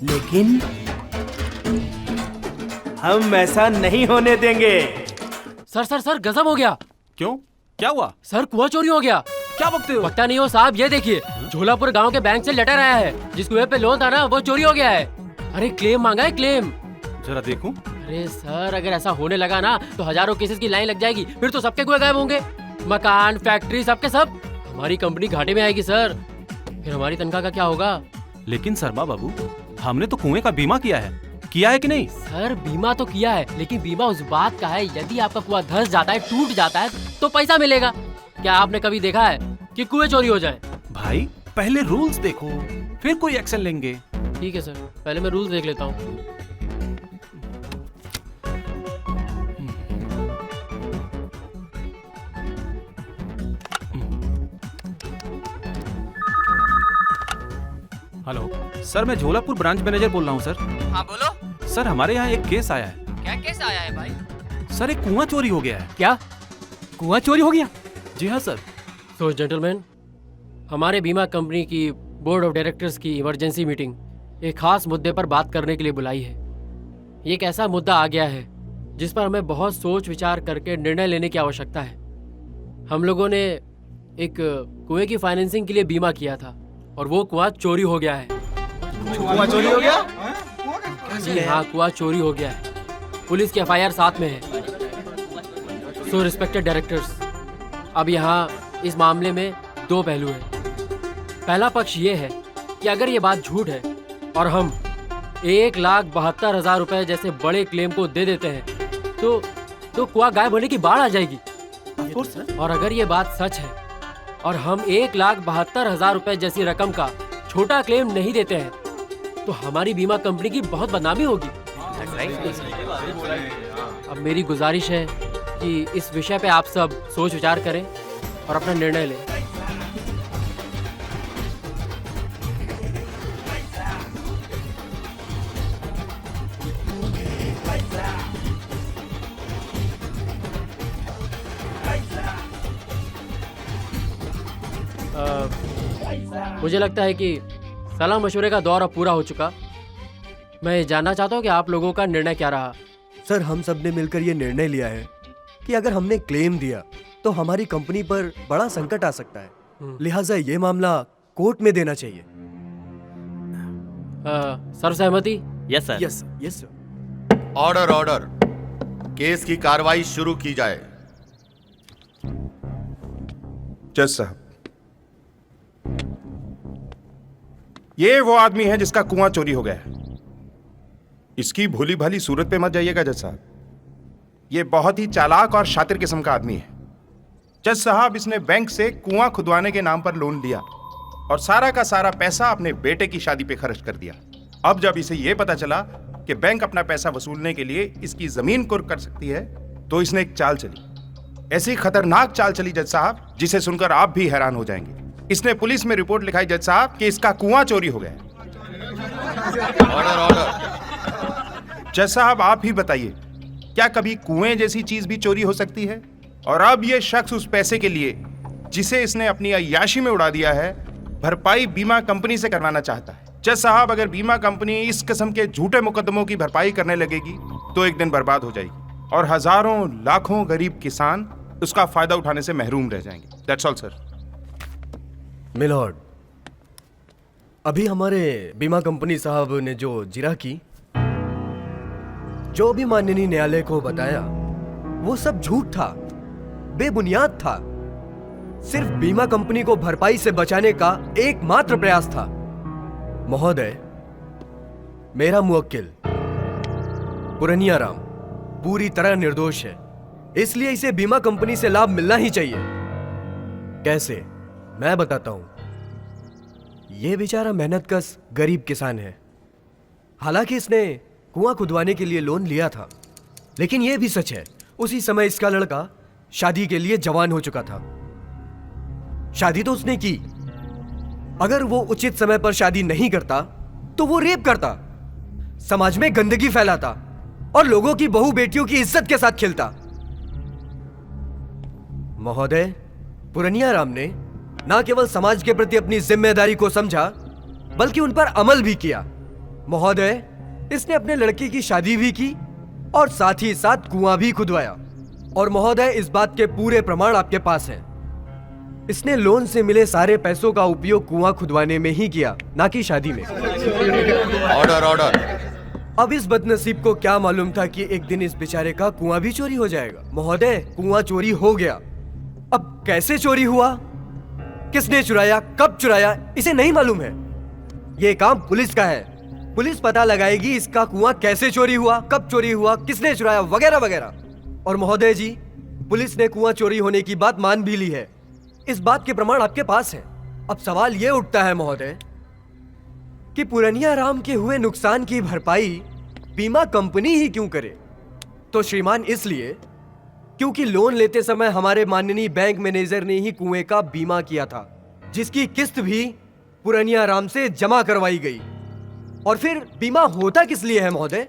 लेकिन हम ऐसा नहीं होने देंगे। सर सर सर गजब हो गया। क्यों, क्या हुआ? सर कुआं चोरी हो गया। क्या बकते हो? पता नहीं हो साहब, ये देखिए झोलापुर गांव के बैंक से लेटर आया है। जिस कुएं पे लोन था ना वो चोरी हो गया है। अरे क्लेम मांगा है, क्लेम। जरा देखूं। अरे सर अगर ऐसा होने लगा ना तो हजारों केसेस की लाइन लग जाएगी। फिर तो सबके कुएं गायब होंगे, मकान, फैक्ट्री, सबके सब। हमारी कंपनी घाटे में आएगी सर। फिर हमारी तनख्वाह का क्या होगा? लेकिन शर्मा बाबू, हमने तो कुएं का बीमा किया है कि नहीं? सर बीमा तो किया है, लेकिन बीमा उस बात का है यदि आपका कुआं धंस जाता है, टूट जाता है तो पैसा मिलेगा। क्या आपने कभी देखा है कि कुएं चोरी हो जाए? भाई पहले रूल्स देखो, फिर कोई एक्शन लेंगे। ठीक है सर, पहले मैं रूल्स देख लेता हूँ। हेलो सर, मैं झोलापुर ब्रांच मैनेजर बोल रहा हूँ सर। हाँ बोलो। सर हमारे यहाँ एक केस आया है। क्या केस आया है भाई? सर एक कुआं चोरी हो गया है। क्या कुआं चोरी हो गया? जी हाँ सर। तो जेंटलमैन, हमारे बीमा कंपनी की बोर्ड ऑफ डायरेक्टर्स की इमरजेंसी मीटिंग एक खास मुद्दे पर बात करने के लिए बुलाई है। ये एक ऐसा मुद्दा आ गया है जिस पर हमें बहुत सोच विचार करके निर्णय लेने की आवश्यकता है। हम लोगों ने एक कुएं की फाइनेंसिंग के लिए बीमा किया था और वो कुआं चोरी हो गया है। कुआं चोरी हो गया? जी हाँ, कुआं चोरी हो गया है। पुलिस की एफआईआर साथ में है। सो रिस्पेक्टेड डायरेक्टर्स, अब यहाँ इस मामले में दो पहलू हैं। पहला पक्ष ये है कि अगर ये बात झूठ है और हम 1,72,000 रुपए जैसे बड़े क्लेम को दे देते हैं तो कुआं गायब होने की बाढ़ आ जाएगी। और अगर ये बात सच है और हम 1,72,000 रुपए जैसी रकम का छोटा क्लेम नहीं देते हैं तो हमारी बीमा कंपनी की बहुत बदनामी होगी। अब मेरी गुजारिश है कि इस विषय पे आप सब सोच विचार करें और अपना निर्णय लें। मुझे लगता है कि सलाह मशवरे का दौर अब पूरा हो चुका। मैं जानना चाहता हूँ कि आप लोगों का निर्णय क्या रहा। सर हम सब ने मिलकर ये निर्णय लिया है कि अगर हमने क्लेम दिया तो हमारी कंपनी पर बड़ा संकट आ सकता है, लिहाजा ये मामला कोर्ट में देना चाहिए। सर्वसहमति? Yes sir. Yes yes sir. Order order, case की कार्रवाई शुरू की जाए। जज साहब, ये वो आदमी है जिसका कुआं चोरी हो गया है। इसकी भोली भाली सूरत पे मत जाइएगा जज साहब। ये बहुत ही चालाक और शातिर किस्म का आदमी है। जज साहब, इसने बैंक से कुआं खुदवाने के नाम पर लोन लिया और सारा का सारा पैसा अपने बेटे की शादी पे खर्च कर दिया। अब जब इसे ये पता चला कि बैंक अपना पैसा वसूलने के लिए इसकी जमीन कुर्क कर सकती है, तो इसने एक चाल चली। ऐसी खतरनाक चाल चली जज साहब, जिसे सुनकर आप भी हैरान हो जाएंगे। इसने पुलिस में रिपोर्ट लिखाई जज साहब कि इसका कुआं चोरी हो गया। जज साहब, आप ही बताइए, क्या कभी कुएं जैसी चीज भी चोरी हो सकती है? और अब ये शख्स उस पैसे के लिए जिसे इसने अपनी अय्याशी में उड़ा दिया है, भरपाई बीमा कंपनी से करवाना चाहता है। जज साहब, अगर बीमा कंपनी इस किस्म के झूठे मुकदमों की भरपाई करने लगेगी तो एक दिन बर्बाद हो जाएगी और हजारों लाखों गरीब किसान उसका फायदा उठाने से महरूम रह जाएंगे। That's all sir. मिलॉर्ड, अभी हमारे बीमा कंपनी साहब ने जो जिरा की, जो भी माननीय न्यायालय को बताया, वो सब झूठ था, बेबुनियाद था। सिर्फ बीमा कंपनी को भरपाई से बचाने का एकमात्र प्रयास था। महोदय, मेरा मुवक्किल पुरनिया राम पूरी तरह निर्दोष है, इसलिए इसे बीमा कंपनी से लाभ मिलना ही चाहिए। कैसे? मैं बताता हूं। यह बेचारा मेहनतकश गरीब किसान है। हालांकि इसने कुआं खुदवाने के लिए लोन लिया था, लेकिन यह भी सच है उसी समय इसका लड़का शादी के लिए जवान हो चुका था। शादी तो उसने की। अगर वो उचित समय पर शादी नहीं करता तो वो रेप करता, समाज में गंदगी फैलाता और लोगों की बहू बेटियों की इज्जत के साथ खेलता। महोदय, पुरनिया राम ने न केवल समाज के प्रति अपनी जिम्मेदारी को समझा, बल्कि उन पर अमल भी किया। महोदय, इसने अपने लड़के की शादी भी की और साथ ही साथ कुआं भी खुदवाया। और महोदय, इस बात के पूरे प्रमाण आपके पास हैं। इसने लोन से मिले सारे पैसों का उपयोग कुआं खुदवाने में ही किया, ना कि शादी में। Order order. अब इस बदनसीब को क्या मालूम था कि एक दिन इस बेचारे का कुआं भी चोरी हो जाएगा। महोदय, कुआं चोरी हो गया। अब कैसे चोरी हुआ, किसने चुराया, कब चुराया, इसे नहीं मालूम है। यह काम पुलिस का है। पुलिस पता लगाएगी इसका कुआं कैसे चोरी हुआ, कब चोरी हुआ, किसने चुराया, वगैरह वगैरह। और महोदय जी, पुलिस ने कुआं चोरी होने की बात मान भी ली है। इस बात के प्रमाण आपके पास है। अब सवाल यह उठता है महोदय कि पुरनिया राम के हुए नुकसान की भरपाई बीमा कंपनी ही क्यों करे? तो श्रीमान, इसलिए क्योंकि लोन लेते समय हमारे माननीय बैंक मैनेजर ने ही कुएं का बीमा किया था, जिसकी किस्त भी पुरनिया राम से जमा करवाई गई। और फिर बीमा होता किस लिए है महोदय?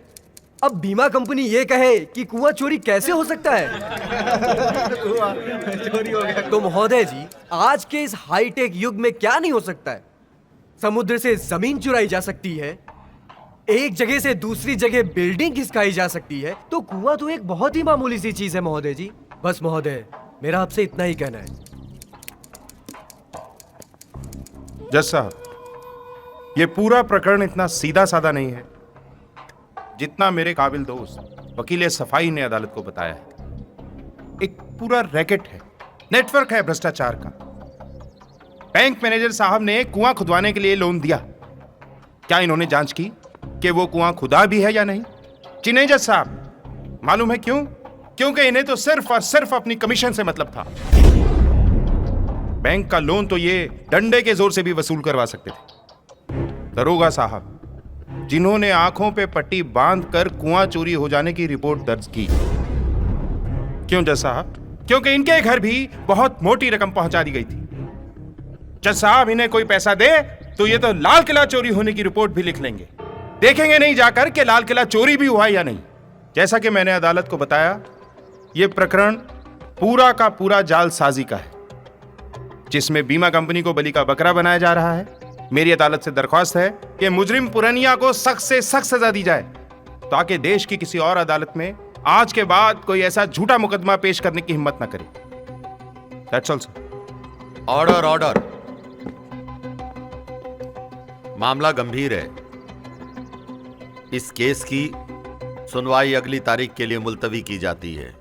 अब बीमा कंपनी ये कहे कि कुआं चोरी कैसे हो सकता है? तो महोदय जी, आज के इस हाईटेक युग में क्या नहीं हो सकता है? समुद्र से जमीन चुराई जा सकती है, एक जगह से दूसरी जगह बिल्डिंग खिसकाई जा सकती है, तो कुआं तो एक बहुत ही मामूली सी चीज है महोदय जी। बस महोदय, मेरा आपसे इतना ही कहना है। जज साहब, ये पूरा प्रकरण इतना सीधा साधा नहीं है जितना मेरे काबिल दोस्त वकील सफाई ने अदालत को बताया है। एक पूरा रैकेट है, नेटवर्क है भ्रष्टाचार का। बैंक मैनेजर साहब ने कुआं खुदवाने के लिए लोन दिया। क्या इन्होंने जांच की कि वो कुआं खुदा भी है या नहीं? जी नहीं जज साहब। मालूम है क्यों? क्योंकि इन्हें तो सिर्फ और सिर्फ अपनी कमीशन से मतलब था। बैंक का लोन तो ये डंडे के जोर से भी वसूल करवा सकते थे। दरोगा साहब, जिन्होंने आंखों पे पट्टी बांधकर कुआं चोरी हो जाने की रिपोर्ट दर्ज की। क्यों जज साहब? क्योंकि इनके घर भी बहुत मोटी रकम पहुंचा दी गई थी। जज साहब, इन्हें कोई पैसा दे तो ये तो लाल किला चोरी होने की रिपोर्ट भी लिख लेंगे। देखेंगे नहीं जाकर कि लाल किला चोरी भी हुआ या नहीं। जैसा कि मैंने अदालत को बताया, यह प्रकरण पूरा का पूरा जालसाजी का है, जिसमें बीमा कंपनी को बलि का बकरा बनाया जा रहा है। मेरी अदालत से दरख्वास्त है कि मुजरिम पुरनिया को सख्त से सख्त सजा दी जाए, ताकि देश की किसी और अदालत में आज के बाद कोई ऐसा झूठा मुकदमा पेश करने की हिम्मत न करे। That's all, sir. Order order. मामला गंभीर है। इस केस की सुनवाई अगली तारीख के लिए मुलतवी की जाती है।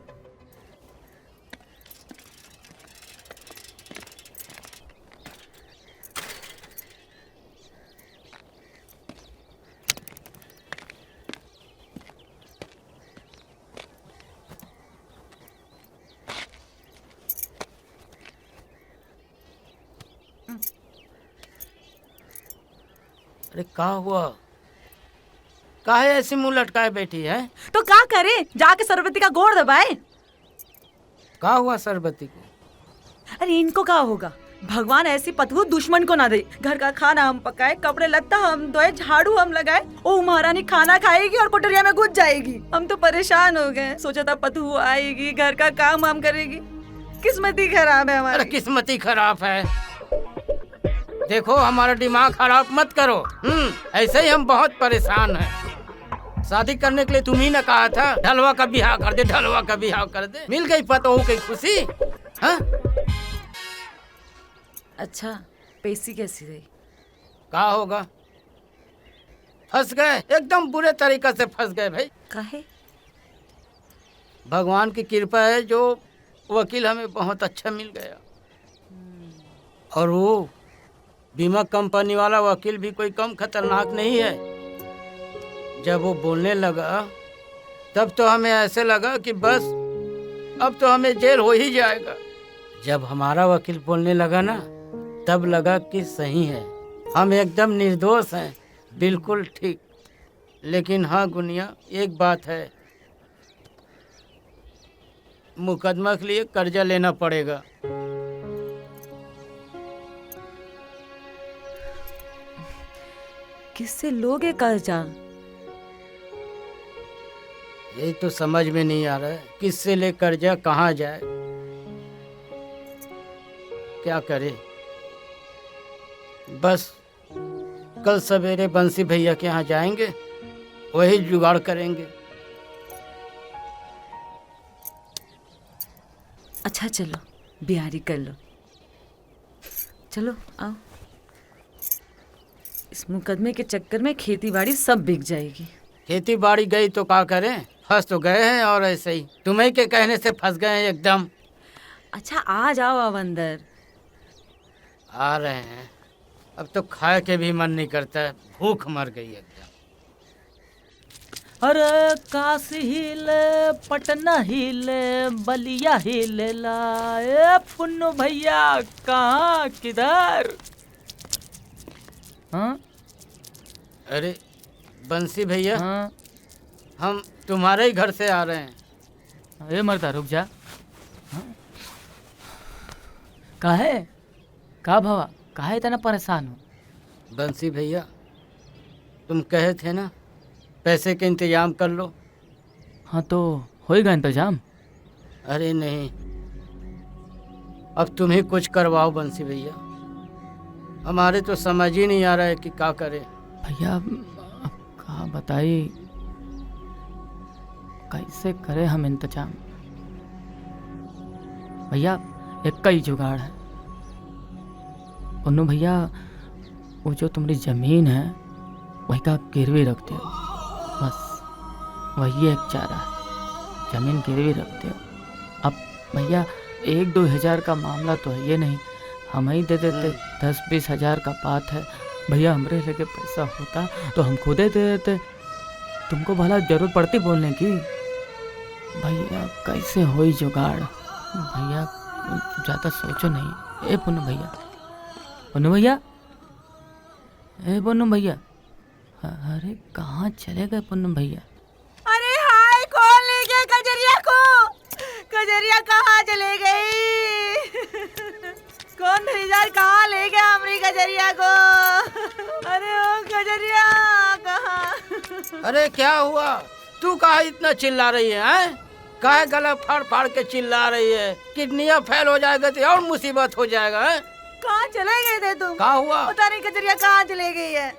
अरे का हुआ? काहे ऐसी मुंह लटकाए बैठी है? तो क्या करे, जाके सरबती का गोड़ दबाए। का हुआ सरबती को? अरे इनको क्या होगा, भगवान ऐसी पतलू दुश्मन को ना दे। घर का खाना हम पकाए, कपड़े लत्ता हम धोए, झाड़ू हम लगाए, ओ महारानी खाना खाएगी और कोठरिया में घुस जाएगी। हम तो परेशान हो गए, सोचा था पतलू आएगी, घर का काम हम करेगी। किस्मत ही खराब है हमारी। अरे किस्मत ही खराब है। देखो हमारा दिमाग खराब मत करो। ऐसे ही हम बहुत परेशान हैं। शादी करने के लिए तुम ही ने कहा था ढलवा का बिहार कर दे, ढलवा का बिहार कर दे। मिल गई पतोहू की खुशी। हाँ? अच्छा पैसी कैसी रही? क्या होगा, फंस गए, एकदम बुरे तरीके से फंस गए भाई। काहे? भगवान की कृपा है, जो वकील हमें बहुत अच्छा मिल गया। और वो बीमा कंपनी वाला वकील भी कोई कम खतरनाक नहीं है। जब वो बोलने लगा तब तो हमें ऐसे लगा कि बस अब तो हमें जेल हो ही जाएगा। जब हमारा वकील बोलने लगा ना, तब लगा कि सही है, हम एकदम निर्दोष हैं, बिल्कुल ठीक। लेकिन हाँ गुनिया, एक बात है, मुकदमा के लिए कर्जा लेना पड़ेगा। किससे लोगे कर्जा? ये तो समझ में नहीं आ रहा है, किससे ले कर्जा, कहाँ जाए, क्या करे। बस कल सवेरे बंसी भैया के यहाँ जाएंगे, वही जुगाड़ करेंगे। अच्छा चलो बिहारी कर लो, चलो आओ। इस मुकदमे के चक्कर में खेती बाड़ी सब बिक जाएगी। खेती बाड़ी गई तो क्या करें, फंस तो गए हैं और ऐसे ही तुम्हें के कहने से फंस गए हैं एकदम। अच्छा आ जाओ अब अंदर। आ रहे हैं, अब तो खाए के भी मन नहीं करता है, भूख मर गई एकदम। अरे काशी हिले, पटना हिले, बलिया हिले लाए, पुन्नू भैया कहाँ किधर? हाँ? अरे बंसी भैया, हाँ? हम तुम्हारे ही घर से आ रहे हैं। अरे मर्दा रुक जा। हाँ? काहे? का भवा, काहे इतना परेशान हो? बंसी भैया, तुम कहे थे ना पैसे के इंतजाम कर लो। हाँ तो होएगा इंतजाम। अरे नहीं, अब तुम ही कुछ करवाओ बंसी भैया, हमारे तो समझ ही नहीं आ रहा है कि क्या करें। भैया अब कहा बताई, कैसे करे हम इंतजाम। भैया एक का ही जुगाड़ है। पुन्नू भैया, वो जो तुम्हारी जमीन है वही का गिरवी रखते हो, बस वही एक चारा है, जमीन गिरवी रखते हो। अब भैया 1-2 हज़ार का मामला तो है ये नहीं, हम ही दे देते। 10-20 हज़ार का बात है भैया, हमरे लेके पैसा होता तो हम खुद ही दे देते, तुमको भला जरूरत पड़ती बोलने की। भैया कैसे होई जुगाड़, भैया ज़्यादा सोचो नहीं। ए पुन्नू भैया, पुन्नू भैया, ए पुन्नू भैया, अरे कहाँ चले गए पुन्नू भैया? अरे हाय, कौन ले गया कजरिया को? कजरिया कहाँ चले गई? कौन धरीदार कहाँ ले गया हमारी कजरिया को? अरे ओ कजरिया कहाँ? अरे क्या हुआ, तू कहाँ इतना चिल्ला रही है, हैं? काहे गला फाड़ फाड़ के चिल्ला रही है? किडनियाँ फेल हो जाएगा तो और मुसीबत हो जाएगा। है कहाँ चले गए थे तुम? क्या हुआ? पता नहीं कजरिया कहाँ चले गई है।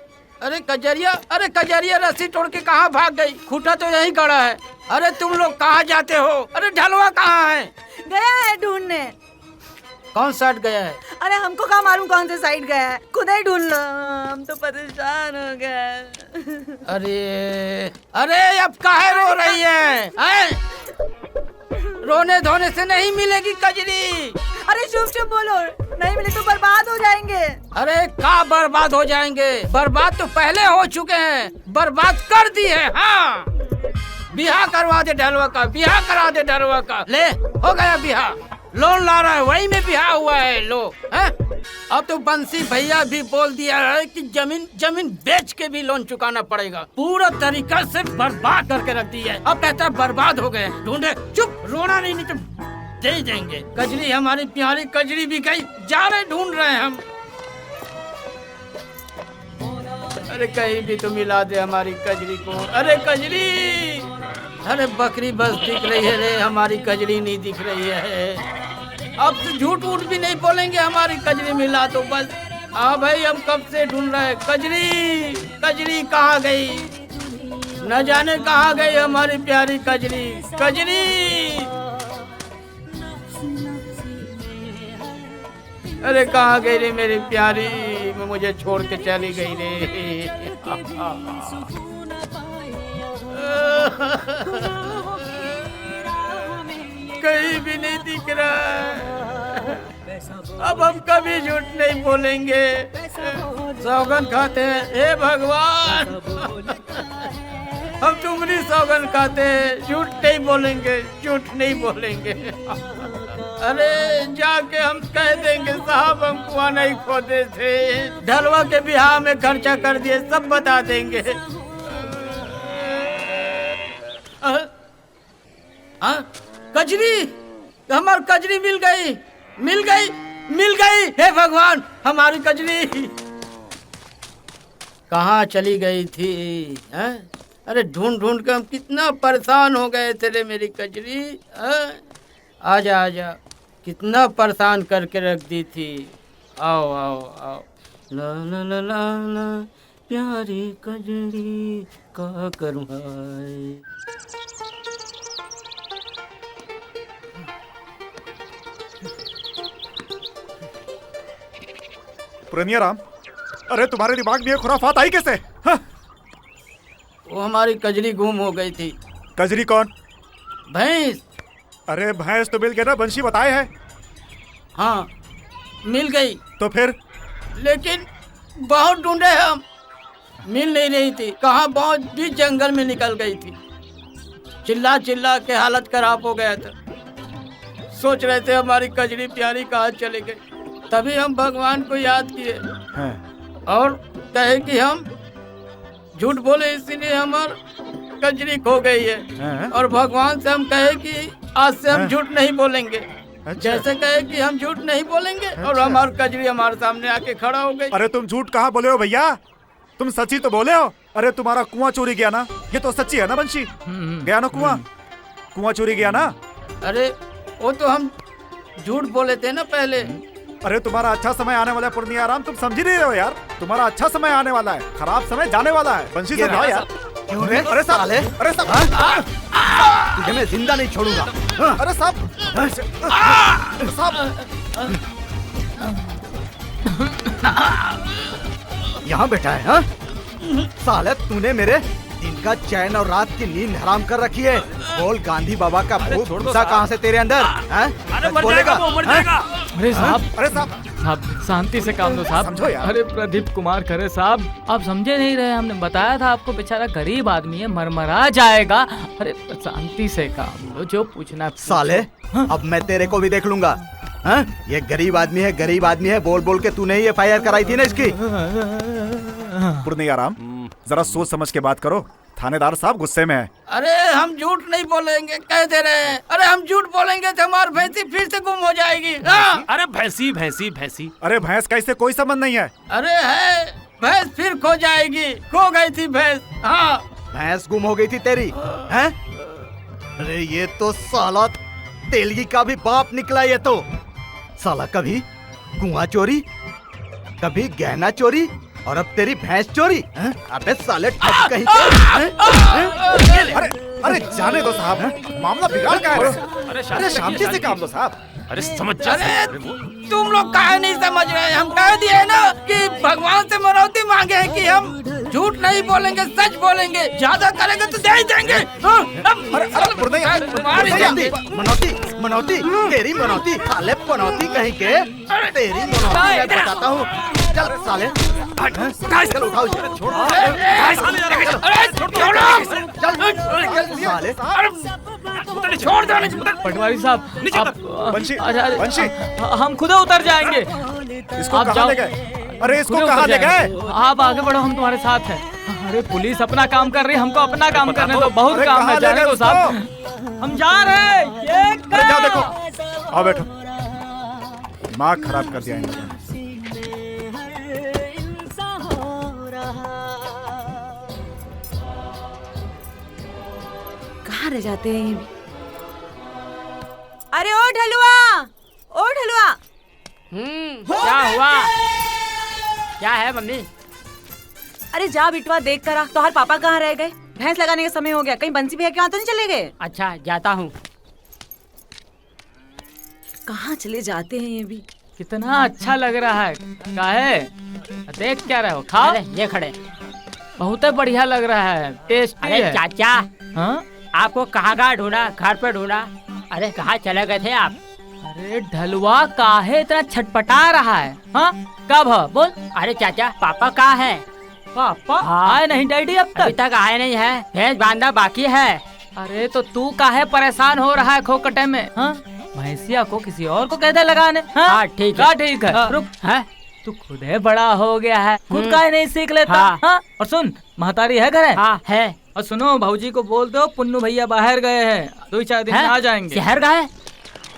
अरे कजरिया रस्सी तोड़ के कहाँ भाग गई? खूटा तो यहीं गड़ा है। अरे तुम लोग कहाँ जाते हो? अरे ढलवा कहाँ है? गया है ढूंढने। कौन साइड गया है? अरे हमको कहाँ मालूम कौन से साइड गया है, खुद ही ढूंढ लो, हम तो परेशान हो गए। अरे अब काहे रो रही है? रोने धोने से नहीं मिलेगी कजरी। अरे चुप बोलो, नहीं मिले तो बर्बाद हो जाएंगे। अरे का बर्बाद हो जाएंगे? बर्बाद तो पहले हो चुके हैं, बर्बाद कर दी है। हाँ, बिहार करवा दे ढलवा का, बिहार करा दे ढलवा का। ले हो गया बिहार। लोन ला रहा है, वही में बिहार हुआ है लो। हैं? अब तो बंसी भैया भी बोल दिया है कि जमीन बेच के भी लोन चुकाना पड़ेगा। पूरा तरीका से बर्बाद करके रख दी है। अब कहता है बर्बाद हो गए। ढूंढे, चुप, रोना नहीं तो दे ही देंगे। कजरी, हमारी प्यारी कजरी भी गई, जा रहे ढूंढ रहे हैं हम। अरे कहीं भी तो मिला दे हमारी कजरी को। अरे कजरी, अरे बकरी बस दिख रही है रे, हमारी कजरी नहीं दिख रही है। अब तो झूठ वूठ भी नहीं बोलेंगे, हमारी कजरी मिला तो बस। हाँ भाई, हम कब से ढूंढ रहे हैं कजरी। कजरी कहाँ गई, न जाने कहाँ गई हमारी प्यारी कजरी। कजरी, अरे कहाँ गई रे मेरी प्यारी, मुझे छोड़ के चली गई रे। कहीं भी नहीं दिख रहा है। अब हम कभी झूठ नहीं बोलेंगे, सौगन खाते हैं। हे भगवान, हम तुम्हारी सौगन खाते हैं, झूठ नहीं बोलेंगे, झूठ नहीं बोलेंगे। अरे जाके हम कह देंगे साहब हम कुआं नहीं खोदे थे, ढलवा के बिहार में खर्चा कर दिए, सब बता देंगे। कजरी, हमारी कजरी मिल गई, मिल गई, मिल गई। हे भगवान, हमारी कजरी कहाँ चली गई थी? हैं? अरे ढूंढ ढूंढ के हम कितना परेशान हो गए थे रे मेरी कजरी। आजा आजा, कितना परेशान करके रख दी थी। आओ आओ आओ। ला ला ला ला ला, प्यारी कजरी का करूँ हाय। पुरनिया, अरे तुम्हारे दिमाग में ये खुराफात आई कैसे? हाँ? वो हमारी कजरी गुम हो गई थी। कजरी कौन? भैंस। अरे भैंस तो मिल गई ना, बंशी बताए है। हाँ मिल गई। तो फिर? लेकिन बहुत ढूंढे हम, मिल नहीं रही थी। कहाँ, बहुत बीच जंगल में निकल गई थी। चिल्ला चिल्ला के हालत खराब हो गया था। सोच रहे थे हमारी कजरी प्यारी कहाँ चले गई। तभी हम भगवान को याद किए और कहे कि हम झूठ बोले, इसीलिए हमारी कजरी खो गई है। और भगवान से हम कहे कि आज से हम झूठ नहीं बोलेंगे। जैसे कहे कि हम झूठ नहीं बोलेंगे और हमारी कजरी हमारे सामने आके खड़ा हो गई। अरे तुम झूठ कहाँ बोले हो भैया, तुम सच्ची तो बोले हो। अरे तुम्हारा कुआं चोरी गया ना, ये तो सच्ची है ना बंशी? गया ना कुआं चोरी गया ना? अरे वो तो हम झूठ बोले थे ना पहले। अरे तुम्हारा अच्छा समय आने वाला है पुरनिया राम, तुम समझ ही नहीं रहे हो यार। तुम्हारा अच्छा समय आने वाला है, खराब समय जाने वाला है। बंशी समझाओ यार। क्यों रे? अरे साहब, अरे साहब, तुझे मैं जिंदा नहीं छोड़ूंगा। अरे साहब, यहाँ बैठा है? हाँ? साले तूने मेरे दिन का चैन और रात की नींद हराम कर रखी है। बोल, गांधी बाबा का भूत घुसा कहाँ से तेरे अंदर? बोलेगा? अरे साहब, अरे साहब, शांति से काम लो साहब। समझो यार। अरे प्रदीप कुमार खरे साहब, आप समझे नहीं रहे, हमने बताया था आपको, बेचारा गरीब आदमी है, मरमरा जाएगा। अरे शांति से काम लो, जो पूछना है। साले, अब मैं तेरे को भी देख लूंगा। हाँ? ये गरीब आदमी है, गरीब आदमी है बोल बोल के तूने ही FIR कराई थी ना इसकी। पुरनिया राम, जरा सोच समझ के बात करो, थानेदार साहब गुस्से में है। अरे हम झूठ नहीं बोलेंगे, कह दे रहे हैं। अरे हम झूठ बोलेंगे तो हमारी भैंसी फिर से गुम हो जाएगी। अरे भैंसी भैंसी भैंसी, अरे भैंस का इससे कोई संबंध नहीं है। अरे है, भैंस फिर खो जाएगी। खो गई थी भैंस। हाँ, भैंस गुम हो गई थी तेरी? हैं? अरे ये तो साला तेलगी का भी बाप निकला। ये तो साला कभी कुआं चोरी, कभी गहना चोरी, और अब तेरी भैंस चोरी। अबे साले ठग कहीं के। अरे जाने दो साहब, मामला बिगाड़ का है। अरे शांति से काम लो साहब। अरे समझ जा। अरे तुम लोग काहे नहीं समझ रहे? हम कह दिए ना कि भगवान से मनौती मांगे हैं कि हम झूठ नहीं बोलेंगे, सच बोलेंगे। ज्यादा करेंगे तो दे ही देंगे। मनौती, मनौती, तेरी मनौती, साले मनौती कहीं के। तेरी मनौती मैं बताता हूँ। चल साले, चल उठाओ, छोड़ो साले। छोड़ दो पटवारी साहब बंशी, अच्छा, बंशी। हम खुद उतर जाएंगे। इसको आप कहाँ जाओ। ले गए? अरे इसको खुद कहाँ उतर ले जाएंगे। गए? आप आगे बढ़ो, हम तुम्हारे साथ हैं। अरे पुलिस अपना काम कर रही है, हमको अपना काम करने दो। बहुत अरे काम कहाँ है, ले जाने गए दो उसको? साहब। हम जा रहे हैं। ये अरे जाओ देखो, आओ बैठो। दिमाग खराब कर दिया इन लोगों ने। कहाँ रह जाते हैं ये भी? अरे ओ ढलुआ, ओ ढलुआ। क्या हुआ? क्या है मम्मी? अरे जा बिटवा देख कर आ, तोहर पापा कहाँ रह गए? भैंस लगाने का समय हो गया, कहीं बंसी भैया के वहाँ तो नहीं चले गए? अच्छा जाता हूँ। कहाँ चले जाते हैं ये भी? कितना अच्छा लग रहा है। काहे? देख क्या रहे हो? खाओ। अरे ये खड़े। बहुत बढ़िया लग रहा है, टेस्टी अरे है। चाचा, हाँ? आपको कहाँ ढूंढा? घर पे ढूंढा? अरे कहाँ चले गए थे आप? अरे ढलुआ काहे इतना छटपटा रहा है? हाँ? कब है? बोल। अरे चाचा, पापा कहाँ है? पापा आए नहीं डैडी अब अभी तक? तक आए नहीं है, भैंस बांधना बाकी है। अरे तो तू काहे परेशान हो रहा है खोकटे में? हाँ? भैंसिया को किसी और को कहते लगाने? हाँ ठीक है। हाँ ठीक है। रुक। है? तू खुद है बड़ा हो गया है, खुद काहे नहीं सीख लेता? हाँ। हाँ? और सुन, महतारी है घर है? हाँ है। और सुनो, भौजी को बोल दो पुन्नू भैया बाहर गए हैं, 2-4 दिन में आ जाएंगे। शहर गए?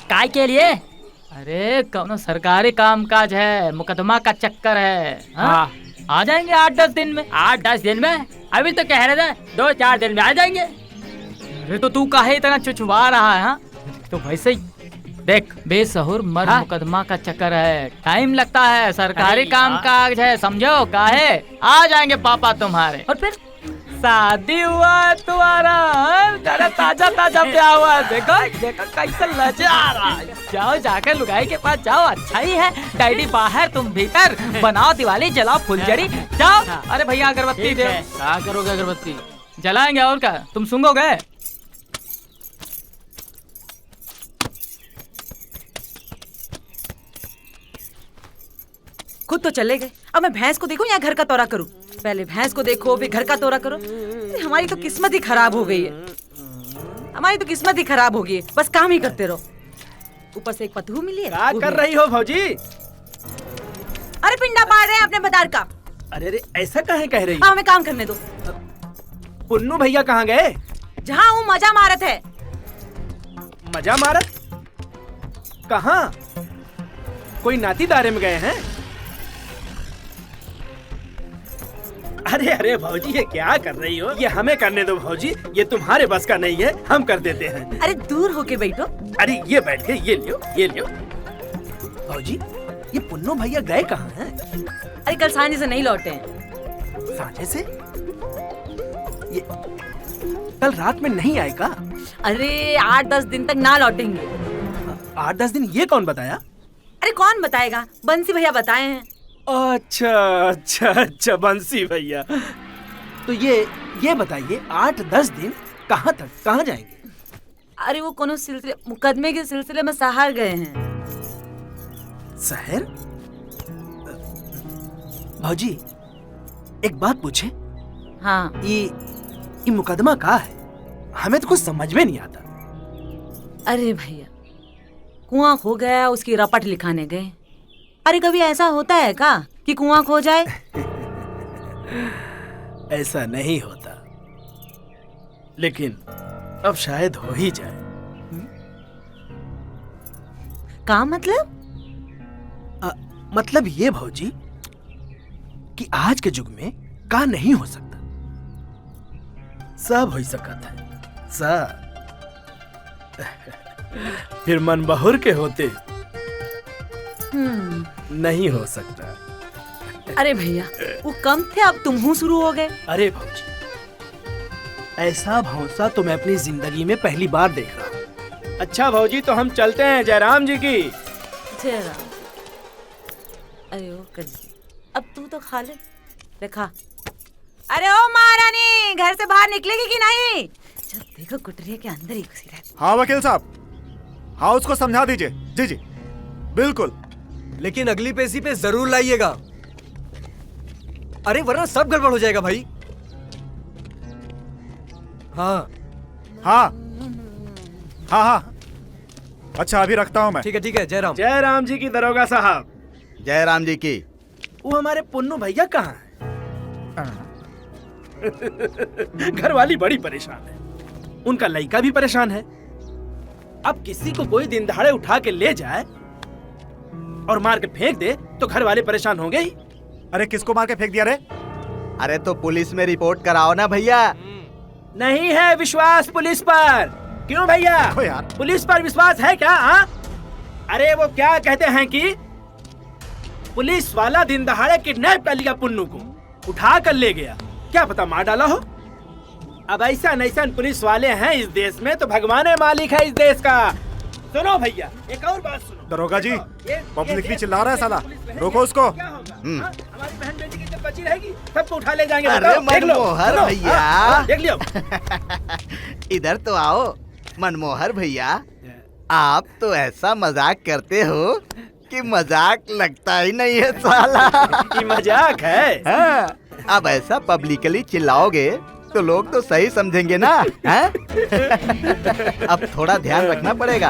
काय के लिए? अरे कौनो सरकारी काम काज है, मुकदमा का चक्कर है। हाँ? आ जाएंगे 8-10 दिन में। 8-10 दिन में? अभी तो कह रहे थे 2-4 दिन में आ जाएंगे। अरे तो तू काहे इतना चुचवा रहा है? हाँ? तो वैसे ही देख, बेसहुर मर्द मुकदमा का चक्कर है, टाइम लगता है, सरकारी काम काज है, समझो। काहे? आ जाएंगे पापा तुम्हारे। और फिर शादी हुआ है तुम्हारा? अरे ताजा ताजा ब्याह हुआ है। देखो देखो कैसे लजा रहा है। जाओ जाकर लुगाई के पास जाओ, अच्छा ही है। डैडी बाहर, तुम भीतर। बनाओ दिवाली, जलाओ फुलझड़ी। जाओ। अरे भैया अगरबत्ती दे। क्या करोगे अगरबत्ती? जलाएंगे और क्या, तुम सूंघोगे? खुद तो चले गए, अब मैं भैंस को देखूं या घर का दौरा करूं? पहले भैंस को देखो फिर घर का दौरा करो। हमारी तो किस्मत ही खराब हो गई है, हमारी तो किस्मत ही खराब हो गई है। बस काम ही करते रहो, ऊपर से एक पतलू मिली है। क्या कर रही हो भौजी? अरे पिंडा पाड़ रहे हैं अपने बदार का। अरे अरे ऐसा काहे कह रही? हाँ, हमें काम करने दो। पुन्नू भैया कहाँ गए? जहाँ वो मजा मारत है। मजा मारत? कहाँ? कोई नाती दारे में गए हैं? अरे अरे भौजी, ये क्या कर रही हो? ये हमें करने दो भौजी, ये तुम्हारे बस का नहीं है, हम कर देते हैं। अरे दूर होके बैठो। अरे ये बैठ के, ये लियो, ये लियो। भौजी, ये पुन्नू भैया गए कहाँ हैं? अरे कल सांझे से नहीं लौटे हैं। सांझे से? ये कल रात में नहीं आए का? अरे 8-10 दिन तक ना लौटेंगे। 8-10 दिन? ये कौन बताया? अरे कौन बताएगा, बंसी भैया बताए हैं। अच्छा अच्छा अच्छा, बंसी भैया। तो ये बताइए 8-10 दिन कहाँ तक, कहाँ जाएंगे? अरे वो कोनो सिलसिले, मुकदमे के सिलसिले में शहर गए हैं। शहर? भौजी एक बात पूछे? हाँ। ये मुकदमा का है? हमें तो कुछ समझ में नहीं आता। अरे भैया, कुआं खो गया, उसकी रपट लिखाने गए। अरे कभी ऐसा होता है का कि कुआं खो जाए? ऐसा नहीं होता, लेकिन अब शायद हो ही जाए। का मतलब? मतलब ये भौजी कि आज के युग में का नहीं हो सकता, सब हो सकता है, सब। फिर मन बहुर के होते नहीं हो सकता। अरे भैया, वो कम थे, अब तुम हूँ शुरू हो गए। अरे भौजी, ऐसा भौंसा तो मैं अपनी जिंदगी में पहली बार देख रहा हूँ। अच्छा भौजी, तो हम चलते हैं जयराम जी की। जयराम? अरे ओ कजी, अब तू तो खा ले, देखा। अरे ओ महारानी, घर से बाहर निकलेगी कि नहीं? जब देखो कुटरिया के अंदर ही घुसी रहती। हाँ वकील साहब, हाँ उसको समझा दीजिए। जी जी बिल्कुल, लेकिन अगली पेशी पे जरूर लाइएगा, अरे वरना सब गड़बड़ हो जाएगा भाई। हाँ हाँ हाँ हाँ, अच्छा अभी रखता हूँ मैं। ठीक है जय राम। जय राम जी की दरोगा साहब। जय राम जी की। वो हमारे पुन्नू भैया कहाँ है? घर वाली बड़ी परेशान है, उनका लड़का भी परेशान है। अब किसी को कोई दिन दहाड़े उठा के ले जाए और मार के फेंक दे तो घर वाले परेशान होंगे ही। अरे किसको मार के फेंक दिया रे? अरे तो पुलिस में रिपोर्ट कराओ ना भैया। नहीं है विश्वास पुलिस पर। क्यों भैया, यार पुलिस पर विश्वास है क्या? हाँ, अरे वो क्या कहते हैं कि पुलिस वाला दिन दहाड़े किडनैप कर लिया पुन्नू को, उठा कर ले गया, क्या पता मार डाला हो। अब ऐसा नैसा पुलिस वाले हैं इस देश में तो भगवान है मालिक है इस देश का। सुनो भैया, एक और बात सुनो। दरोगा जी, पब्लिक भी चिल्ला रहा है साला, रोको उसको। हमारी बहन बेटी की इज्जत बची रहेगी, सबको उठा ले जाएंगे। अरे मनमोहर भैया, देख लियो। इधर तो आओ मनमोहर भैया, आप तो ऐसा मजाक करते हो कि मजाक लगता ही नहीं है साला। ये मजाक है। हाँ, अब ऐसा पब्लिकली चिल्लाओगे तो लोग तो सही समझेंगे ना। हैं? अब थोड़ा ध्यान रखना पड़ेगा।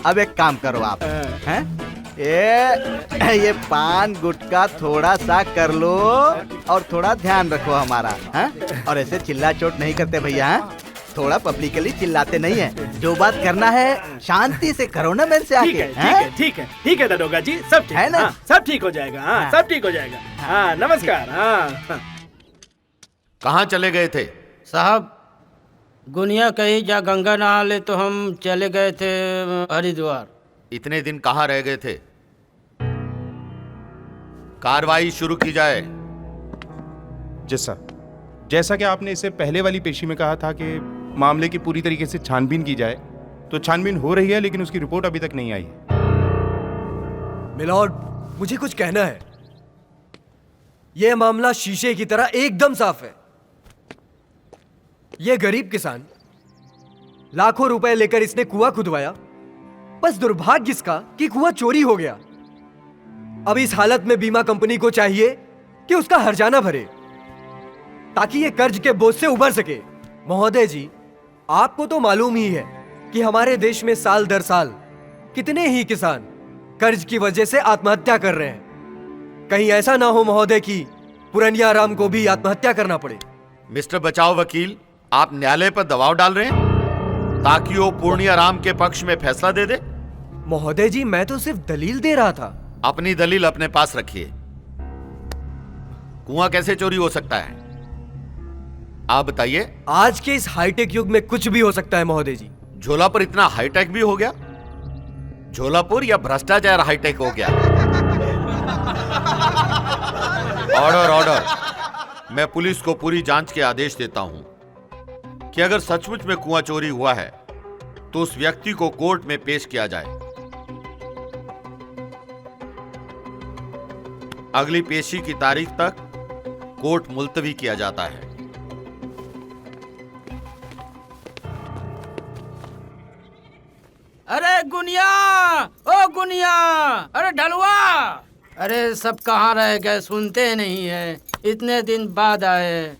अब एक काम करो आप, हैं? ये पान गुटका थोड़ा सा कर लो और थोड़ा ध्यान रखो हमारा। हैं? और ऐसे चिल्ला चोट नहीं करते भैया। हैं? थोड़ा पब्लिकली चिल्लाते नहीं है। जो बात करना है शांति से करो ना मेरे से आके। ठीक है दरोगा जी, सब ठीक है ना? हाँ, सब ठीक हो जाएगा। हाँ, सब ठीक हो जाएगा। हाँ, नमस्कार। हाँ, कहाँ चले गए थे? साहब, गुनिया कहीं जा गंगा नहा ले तो हम चले गए थे हरिद्वार। इतने दिन कहाँ रह गए थे? कार्रवाई शुरू की जाए। जी सर, जैसा कि आपने इससे पहले वाली पेशी में कहा था कि मामले की पूरी तरीके से छानबीन की जाए, तो छानबीन हो रही है लेकिन उसकी रिपोर्ट अभी तक नहीं आई है। मिलॉर्ड, मुझे कुछ कहना है। यह मामला शीशे की तरह एकदम साफ है। यह गरीब किसान, लाखों रुपए लेकर इसने कुआं खुदवाया, बस दुर्भाग्य इसका कि कुआं चोरी हो गया। अब इस हालत में बीमा कंपनी को चाहिए कि उसका हर्जाना भरे ताकि ये कर्ज के बोझ से उबर सके। महोदय जी, आपको तो मालूम ही है कि हमारे देश में साल दर साल कितने ही किसान कर्ज की वजह से आत्महत्या कर रहे हैं। कहीं ऐसा ना हो महोदय कि पुरनिया राम को भी आत्महत्या करना पड़े। मिस्टर बचाव वकील, आप न्यायालय पर दबाव डाल रहे हैं ताकि वो पूर्णिया राम के पक्ष में फैसला दे दे? महोदय जी, मैं तो सिर्फ दलील दे रहा था। अपनी दलील अपने पास रखिए। कुआं कैसे चोरी हो सकता है, आप बताइए। आज के इस हाईटेक युग में कुछ भी हो सकता है महोदय जी। झोलापुर इतना हाईटेक भी हो गया? झोलापुर या भ्रष्टाचार हाईटेक हो गया? Order order. मैं पुलिस को पूरी जांच के आदेश देता हूं कि अगर सचमुच में कुआं चोरी हुआ है तो उस व्यक्ति को कोर्ट में पेश किया जाए। अगली पेशी की तारीख तक कोर्ट मुलतवी किया जाता है। अरे गुनिया, ओ गुनिया, अरे ढलवा, अरे सब कहाँ रह गए, सुनते नहीं है। इतने दिन बाद आए।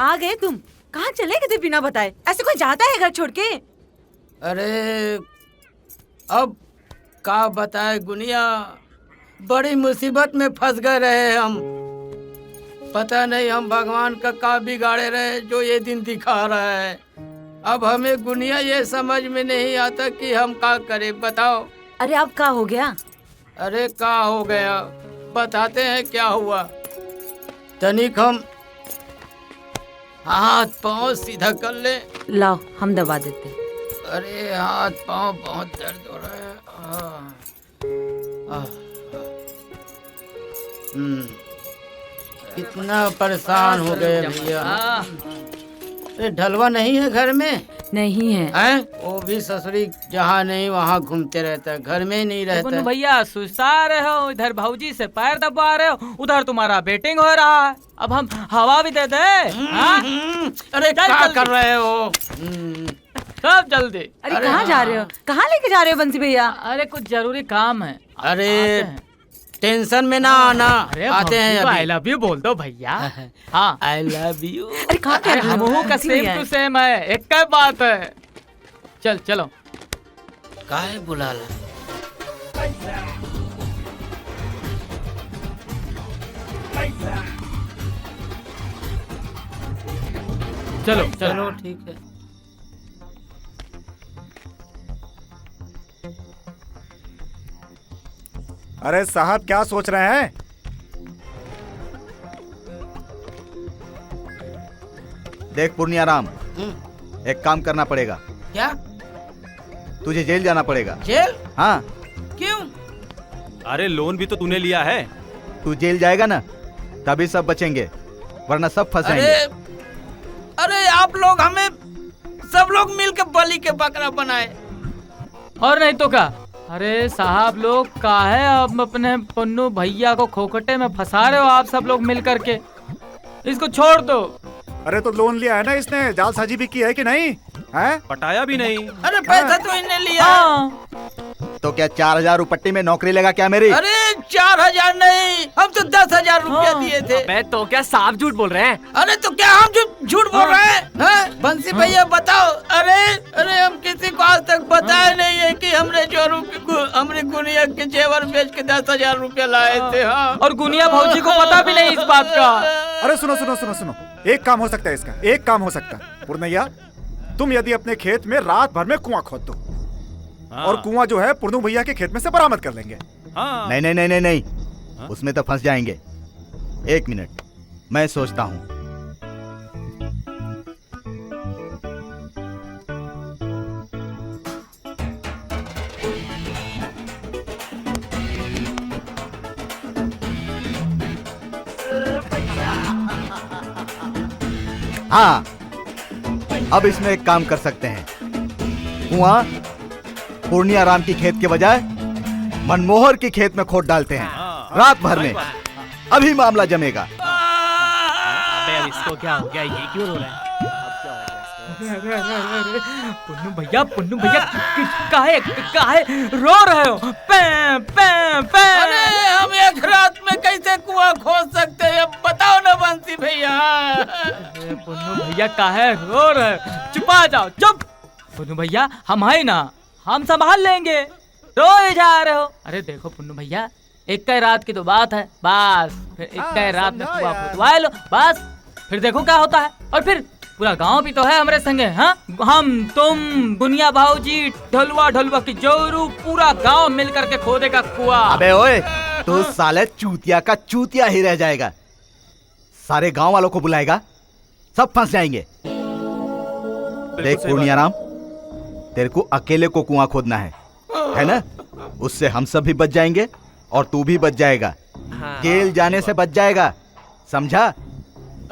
आ गए तुम? कहाँ चले गए थे बिना बताए? ऐसे कोई जाता है घर छोड़ के? अरे अब का बताए गुनिया, बड़ी मुसीबत में फंस गए रहे हम। पता नहीं हम भगवान का बिगाड़े रहे जो ये दिन दिखा रहा है। अब हमें गुनिया ये समझ में नहीं आता कि हम क्या करें, बताओ। अरे अब क्या हो गया? अरे क्या हो गया, बताते हैं क्या हुआ। तनिक हम हाथ पाँव सीधा कर ले। लाओ हम दबा देते। अरे हाथ पाँव बहुत दर्द हो रहा है। कितना परेशान हो गए भैया। अरे ढलवा नहीं है घर में? नहीं है। हैं? वो भी ससुरी जहाँ नहीं वहाँ घूमते रहता है, घर में नहीं रहता। भैया सुस्ता रहे हो, इधर भौजी से पैर दबा रहे हो, उधर तुम्हारा बेटिंग हो रहा है। अब हम हवा भी दे दे। अरे क्या कर रहे हो? सब जल्दी। अरे कहाँ जा रहे हो? कहाँ लेके जा रहे हो बंसी भैया? अरे कुछ जरूरी काम है। अरे टेंशन में ना आना। आते हैं। आई लव यू बोल दो भैया। हाँ आई लव यू। अरे कहाँ हम का सेम टू सेम है, एक बात है। चल चलो। काहे बुला ला? चलो चलो ठीक है। अरे साहब क्या सोच रहे हैं? देख पूर्णियाराम, एक काम करना पड़ेगा। क्या? तुझे जेल जाना पड़ेगा। जेल? हाँ। क्यों? अरे लोन भी तो तूने लिया है। तू जेल जाएगा ना तभी सब बचेंगे, वरना सब फंसेंगे। अरे आप लोग हमें सब लोग मिलकर बलि के बकरा बनाए। और नहीं तो क्या? अरे साहब लोग काहे अब अपने पन्नू भैया को खोखटे में फंसा रहे हो आप सब लोग मिल करके? इसको छोड़ दो। अरे तो लोन लिया है ना इसने, जालसाजी भी की है कि नहीं? हैं? पटाया भी नहीं। अरे पैसा तो इन्हें लिया। तो क्या 4000 रुपट्टी में नौकरी लेगा क्या मेरी? अरे 4000 नहीं, हम तो 10,000 रुपया दिए थे। अबे तो क्या साफ झूठ बोल रहे हैं? अरे तो क्या हम झूठ बोल रहे हैं? बंसी भैया बताओ। अरे हम किसी को आज तक बताया नहीं है कि हमने हमने गुनिया के जेवर बेच के 10,000 रुपया लाए थे। हाँ। और गुनिया भौजी को पता भी नहीं इस बात का। अरे सुनो सुनो सुनो सुनो, एक काम हो सकता है इसका, एक काम हो सकता है। पूर्णैया, तुम यदि अपने खेत में रात भर में कुआं खोद दो और कुआं जो है पुरनू भैया के खेत में से बरामद कर लेंगे। नहीं नहीं नहीं नहीं नहीं, उसमें तो फंस जाएंगे। 1 मिनट, मैं सोचता हूँ। हाँ, अब इसमें एक काम कर सकते हैं। कुआं पूर्णियाराम की खेत के बजाय मनमोहर की खेत में खोद डालते हैं रात भर में, अभी मामला जमेगा। अबे अब इसको क्या हो गया? ये क्यों रो रहा है? पुन्नू भैया काहे रो रहे हो? अरे हम एक रात में कैसे कुआं खोद सकते हैं? बताओ ना बंसी भैया। पुन्नू भैया काहे रो रहे हो? चुपा जाओ, चुप। पुन्नू भैया हम है ना, हम संभाल लेंगे। रोए जा रहे हो? अरे देखो पुन्नू भैया, एक कई रात की तो बात है, बस फिर एक कई रात में कुआं खुदवा लो, बस फिर देखो क्या होता है। और फिर पूरा गांव भी तो है हमारे संगे। हाँ, हम तुम गुनिया भाऊजी ढलुआ की जोरू, पूरा गांव मिल करके खोदेगा कुआं। अबे ओए, तो साले चूतिया का चूतिया ही रह जाएगा। सारे गांव वालों को बुलाएगा, सब फंस जाएंगे। देख पूर्णियाराम, तेरे को अकेले को कुआं खोदना है ना? उससे हम सब भी बच जाएंगे और तू भी बच जाएगा। जेल जाने से बच जाएगा, समझा?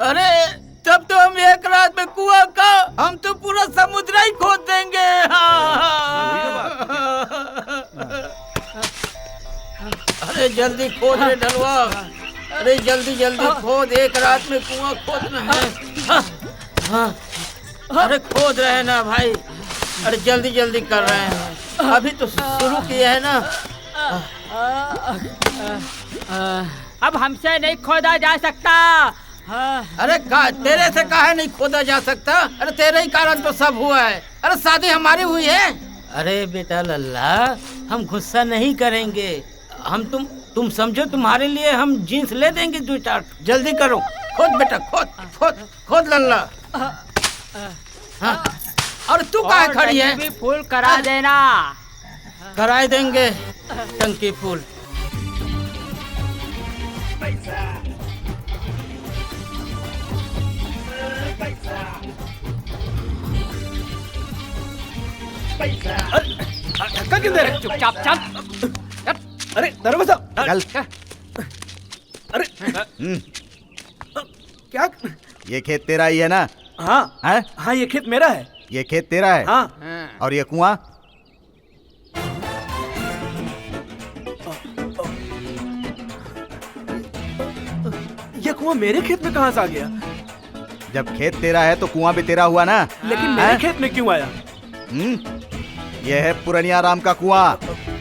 अरे तब तो हम एक रात में कुआं का हम तो पूरा समुद्र ही खोद देंगे। अरे जल्दी खोद रे ढलुआ, अरे जल्दी जल्दी खोद, एक रात में कुआं खोदना है। अरे खोद रहे हैं ना भाई, अरे जल्दी जल्दी कर रहे हैं, अभी तो शुरू किए हैं ना। अब हमसे नहीं खोदा जा सकता। अरे तेरे से काहे नहीं खोदा जा सकता? अरे तेरे ही कारण तो सब हुआ है। अरे शादी हमारी हुई है। अरे बेटा लल्ला, हम गुस्सा नहीं करेंगे। हम तुम समझो, तुम्हारे लिए हम जींस ले देंगे 2-4। जल्दी करो, खोद बेटा, खोद खोद खोद लल्ला। हाँ। और तू काहे खड़ी है? भी फूल करा देना। कराए देंगे टंकी फूल। धक्का क्यों दे रहे? चुपचाप चल। अरे दरवाजा चल। अरे क्या? ये खेत तेरा ही है ना? हाँ है? हाँ, ये खेत मेरा है। ये खेत तेरा है? हाँ। और ये कुआं? ये कुआं मेरे खेत में कहाँ से आ गया? जब खेत तेरा है तो कुआं भी तेरा हुआ ना? लेकिन मेरे खेत में क्यों आया? ये है पूर्णियाराम का कुआं,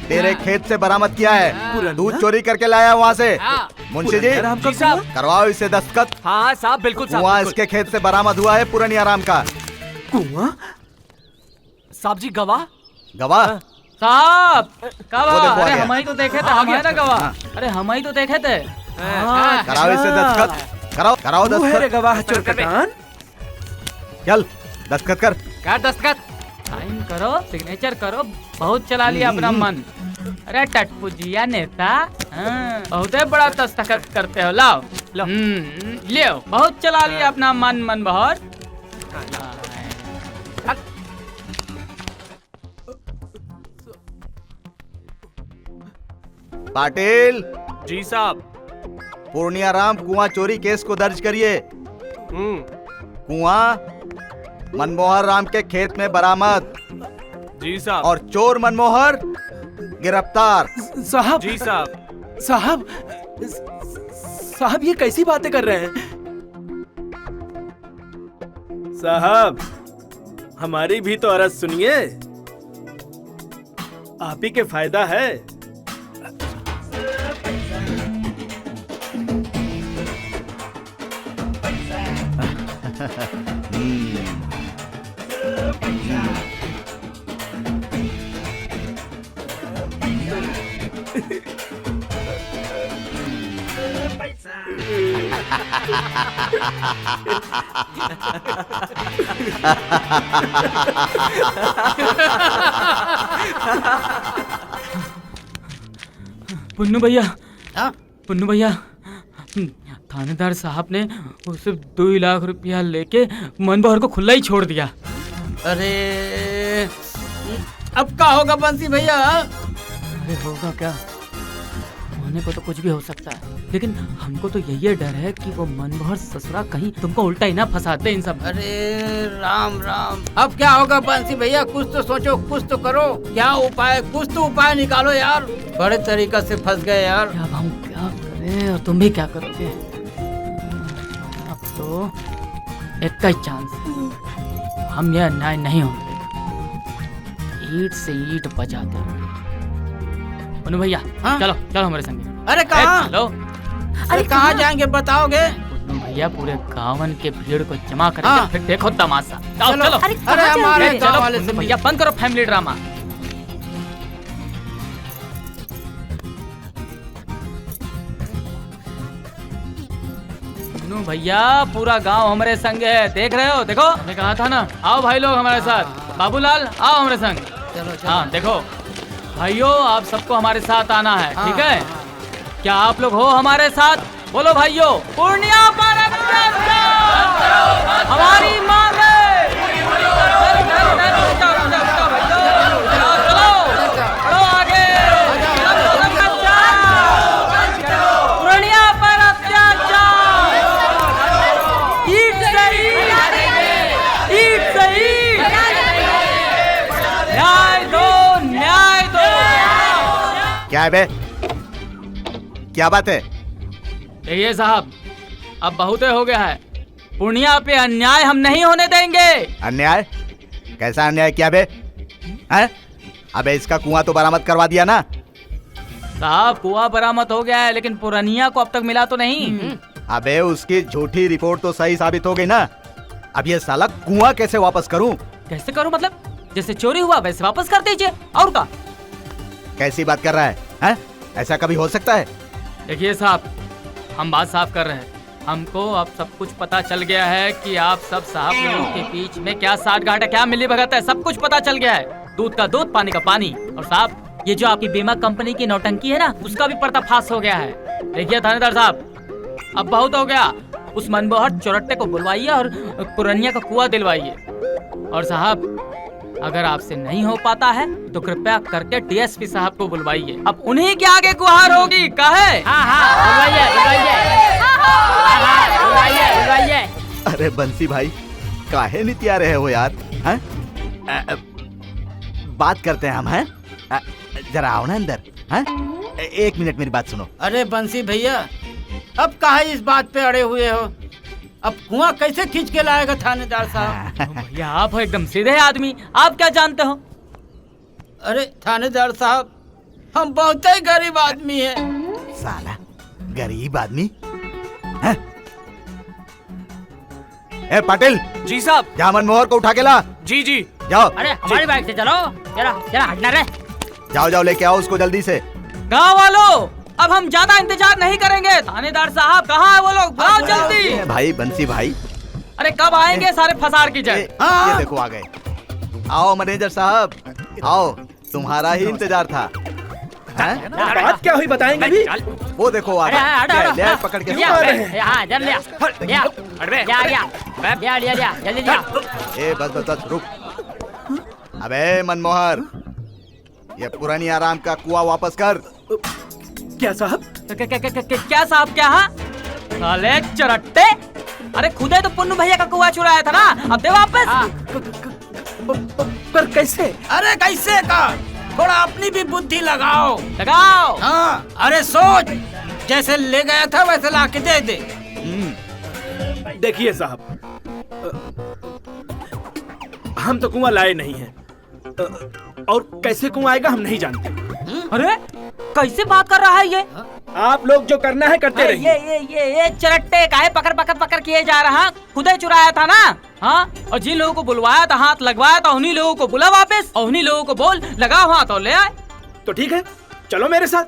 तेरे खेत से बरामद किया है। दूध चोरी करके लाया वहाँ से। मुंशी जी करवाओ इसे दस्तखत। हाँ साहब, बिल्कुल साहब। कुआं इसके खेत से बरामद हुआ है पूर्णियाराम का। कुआं? साहब जी गवाह गवाह साहब गवाह, देखो आ अरे गया। हम ही तो देखे थे, हम है ना गवाह। अरे हम ही तो देखे थे। कराओ इसे दस्तखत, कराओ तू है रे दस्तखत। गवाह चोरकटान। चल दस्तखत कर। क्या दस्तखत? साइन करो, सिग्नेचर करो। बहुत चला लिया अपना मन। अरे टटपुजिया नेता, बहुत बड़ा दस्तखत करते हो। लाओ लियो, बहुत चला लिया अपना मन बहुत। पाटिल जी साहब। पूर्णिया राम कुआं चोरी केस को दर्ज करिए। कुआं मनमोहर राम के खेत में बरामद। जी साहब। और चोर मनमोहर गिरफ्तार। साहब जी साहब। साहब साहब ये कैसी बातें कर रहे हैं? साहब हमारी भी तो अर्ज सुनिए। आप ही के फायदा है। पुन्नू भैया, पुन्नू भैया, थानेदार साहब ने उसे 2 लाख रुपया लेके मनबहर को खुला ही छोड़ दिया। अरे अब क्या होगा बंसी भैया? अरे होगा क्या, होने को तो कुछ भी हो सकता है, लेकिन हमको तो यही डर है कि वो मनबहर ससुरा कहीं तुमको उल्टा ही ना फंसाते इन सब। अरे राम राम, अब क्या होगा बंसी भैया? कुछ तो सोचो, कुछ तो करो। क्या उपाय, कुछ तो उपाय निकालो यार। बड़े तरीका से फंस गए यार। अब हम क्या करें और तुम भी क्या करोगे? अब तो एक ही चांस, हम यह अन्याय नहीं होने देंगे। ईंट से ईंट बजाते हैं। पुन्नू भैया चलो चलो हमारे संग। अरे कहाँ? चलो। अरे कहाँ जाएंगे बताओगे? पुन्नू भैया पूरे गाँवन के भीड़ को जमा करेंगे, फिर देखो तमाशा। चलो चलो। अरे हमारे गाँव वाले पुन्नू भैया बंद करो फैमिली ड्रामा। पुन्नू भैया पूरा गांव हमारे संग है, देख रहे हो? देखो मैंने कहा था ना, आओ भाई लोग हमारे साथ। बाबूलाल आओ हमारे संग। चलो चलो। हाँ देखो भाइयों, आप सबको हमारे साथ आना है, ठीक है? क्या आप लोग हो हमारे साथ? बोलो भाइयों, पूर्णिया पर हमारी मांग है। चलो आगे। पूर्णिया पर अत्याचार, ईंट से ईंट, न्याय दो, न्याय दो। क्या है बे? क्या बात है? देखिए साहब, अब बहुत हो गया है। पूर्णिया पे अन्याय हम नहीं होने देंगे। अन्याय? कैसा अन्याय किया बे? हैं? अबे इसका कुआं तो बरामद करवा दिया ना? साहब कुआं बरामद हो गया है, लेकिन पुरानिया को अब तक मिला तो नहीं। अबे उसकी झूठी रिपोर्ट तो सही साबित हो गई ना। अब ये साला कुआं कैसे वापस करूं? कैसे करूं मतलब? जैसे चोरी हुआ वैसे वापस कर दीजिए, और का? कैसी बात कर रहा है? हैं? ऐसा कभी हो सकता है? देखिए साहब, हम बात साफ कर रहे हैं। हमको अब सब कुछ पता चल गया है कि आप सब साहब लोगों के बीच में क्या साठ गांठ है, क्या मिली भगत है, सब कुछ पता चल गया है। दूध का दूध, पानी का पानी। और साहब ये जो आपकी बीमा कंपनी की नौटंकी है ना, उसका भी पर्दाफाश हो गया है। देखिए थानेदार साहब, अब बहुत हो गया। उस मनमोहर चौरट्टे को बुलवाइए और पुरनिया का कुआं दिलवाइए। और साहब अगर आपसे नहीं हो पाता है तो कृपया करके डीएसपी साहब को बुलवाइए। अब उन्हीं के आगे गुहार होगी। काहे? अरे बंसी भाई, काहे नहीं तैयार रहे हो यार? हैं? बात करते हैं हम, हैं? जरा आओ ना अंदर। हैं? 1 मिनट मेरी बात सुनो। अरे बंसी भैया, अब काहे इस बात पे अड़े हुए हो? अब कुआं कैसे खींच के लाएगा थानेदार साहब? भैया आप हो एकदम सीधे आदमी, आप क्या जानते हो? अरे थानेदार साहब, हम बहुत ही गरीब आदमी है। साला गरीब आदमी? हैं? ए पाटिल। जी साहब। जा मनमोहर को उठा के ला। जी जी। जाओ। अरे हमारी बाइक से चलो। जरा जरा हटना रे। जाओ जाओ, लेके आओ उसको जल्दी से। गाँव वालों, अब हम ज्यादा इंतजार नहीं करेंगे। थानेदार साहब कहाँ है वो लोग? बुलाओ जल्दी। भाई बंसी भाई, अरे कब आएंगे सारे फसार की जड़? ये देखो आ गए। आओ मैनेजर साहब, आओ, तुम्हारा ही इंतजार था। बात क्या हुई बताएंगे भी? वो देखो आ गए। ले पकड़ के। ए बस बस बस रुक। अबे मनमोहर, ये पुरानी आराम का कुआं वापस कर। क्या साहब? क्या साहब क्या? साले चरट्टे, अरे खुदे तो पुन्नू भैया का कुआं चुराया था ना, अब दे वापस। पर कैसे? अरे कैसे का? थोड़ा अपनी भी बुद्धि लगाओ। लगाओ। हाँ, अरे सोच, जैसे ले गया था वैसे लाके दे दे। देखिए साहब, हम तो कुआं लाए नहीं हैं, और कैसे कुआं आएगा हम नहीं जानते। अरे कैसे बात कर रहा है ये? आप लोग जो करना है करते रहिए। ये चरट्टे काहे पकड़ पकड़ पकड़ किए जा रहा? खुदे चुराया था ना? हाँ, और जिन लोगों को बुलवाया था, हाथ लगवाया था, उन्हीं लोगों को बुला वापस, और उन्हीं लोगों को बोल लगाओ हाथ और ले आए। तो ठीक है, चलो मेरे साथ।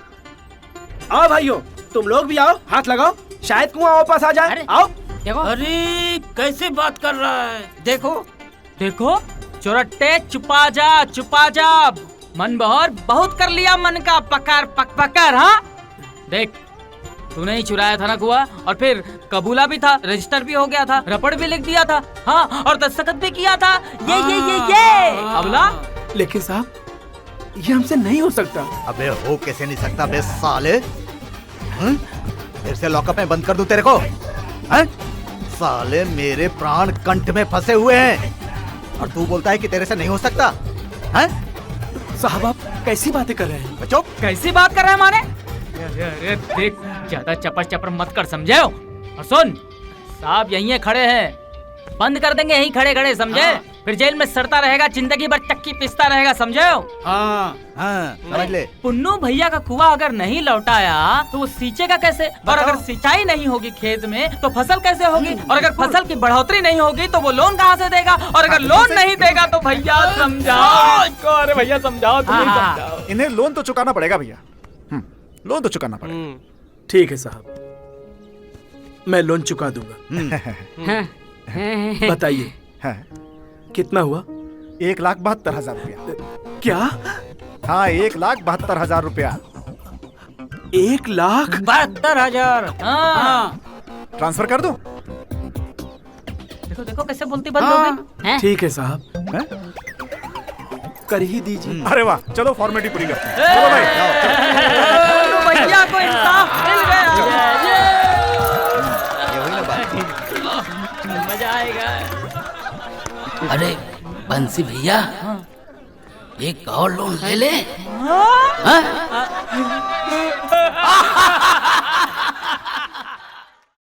आओ भाइयों, तुम लोग भी आओ, हाथ लगाओ, शायद कुआं वापस आ जाए। आओ। अरे कैसे बात कर रहा है? देखो देखो, चुरट्टे चुपा जा। मन बहर बहुत कर लिया मन का पकड़ पकड़। हाँ देख, तूने ही चुराया था ना कुआं, और फिर कबूला भी था, रजिस्टर भी हो गया था, रपड़ भी लिख दिया था, हाँ, और दस्तखत भी किया था। ये अबला। लेकिन साहब, ये हमसे नहीं हो सकता। अबे हो कैसे नहीं सकता बे साले? फिर से लॉकअप में बंद कर दूं तेरे को? साले मेरे प्राण कंठ में फंसे हुए हैं, और तू बोलता है कि तेरे से नहीं हो सकता? साहब आप कैसी बातें कर रहे हैं? चुप। कैसी बात कर रहे हैं माने? अरे देख, ज्यादा चपर चपर मत कर, समझे? और सुन, साहब यहीं खड़े हैं, बंद कर देंगे यहीं खड़े खड़े, समझे? फिर जेल में सड़ता रहेगा, जिंदगी भर चक्की पिसता रहेगा, समझे? हाँ, समझ ले। पुन्नू भैया का कुआं अगर नहीं लौटाया तो वो सींचेगा कैसे? और अगर सिंचाई नहीं होगी खेत में तो फसल कैसे होगी? और अगर फसल की बढ़ोतरी नहीं होगी तो वो लोन कहाँ से देगा? और अगर लोन नहीं देगा तो भैया समझाओ इसको। अरे भैया समझाओ, तुम ही समझाओ। इन्हें लोन तो चुकाना पड़ेगा भैया, लोन तो चुकाना पड़ेगा। ठीक है साहब, मैं लोन चुका दूंगा। बताइए कितना हुआ? 1,72,000 रुपया। क्या? हाँ, 1,72,000 रुपया। 1,72,000? हाँ। ट्रांसफर कर दूं? देखो देखो कैसे बोलती बंद हो गई। ठीक है साहब, कर ही दीजिए। अरे वाह, चलो फॉर्मेलिटी पूरी करते हैं। चलो भाई, भैया को इंसाफ मिल गया। मजा आएगा। अरे बंसी भैया, एक और लोन ले ले।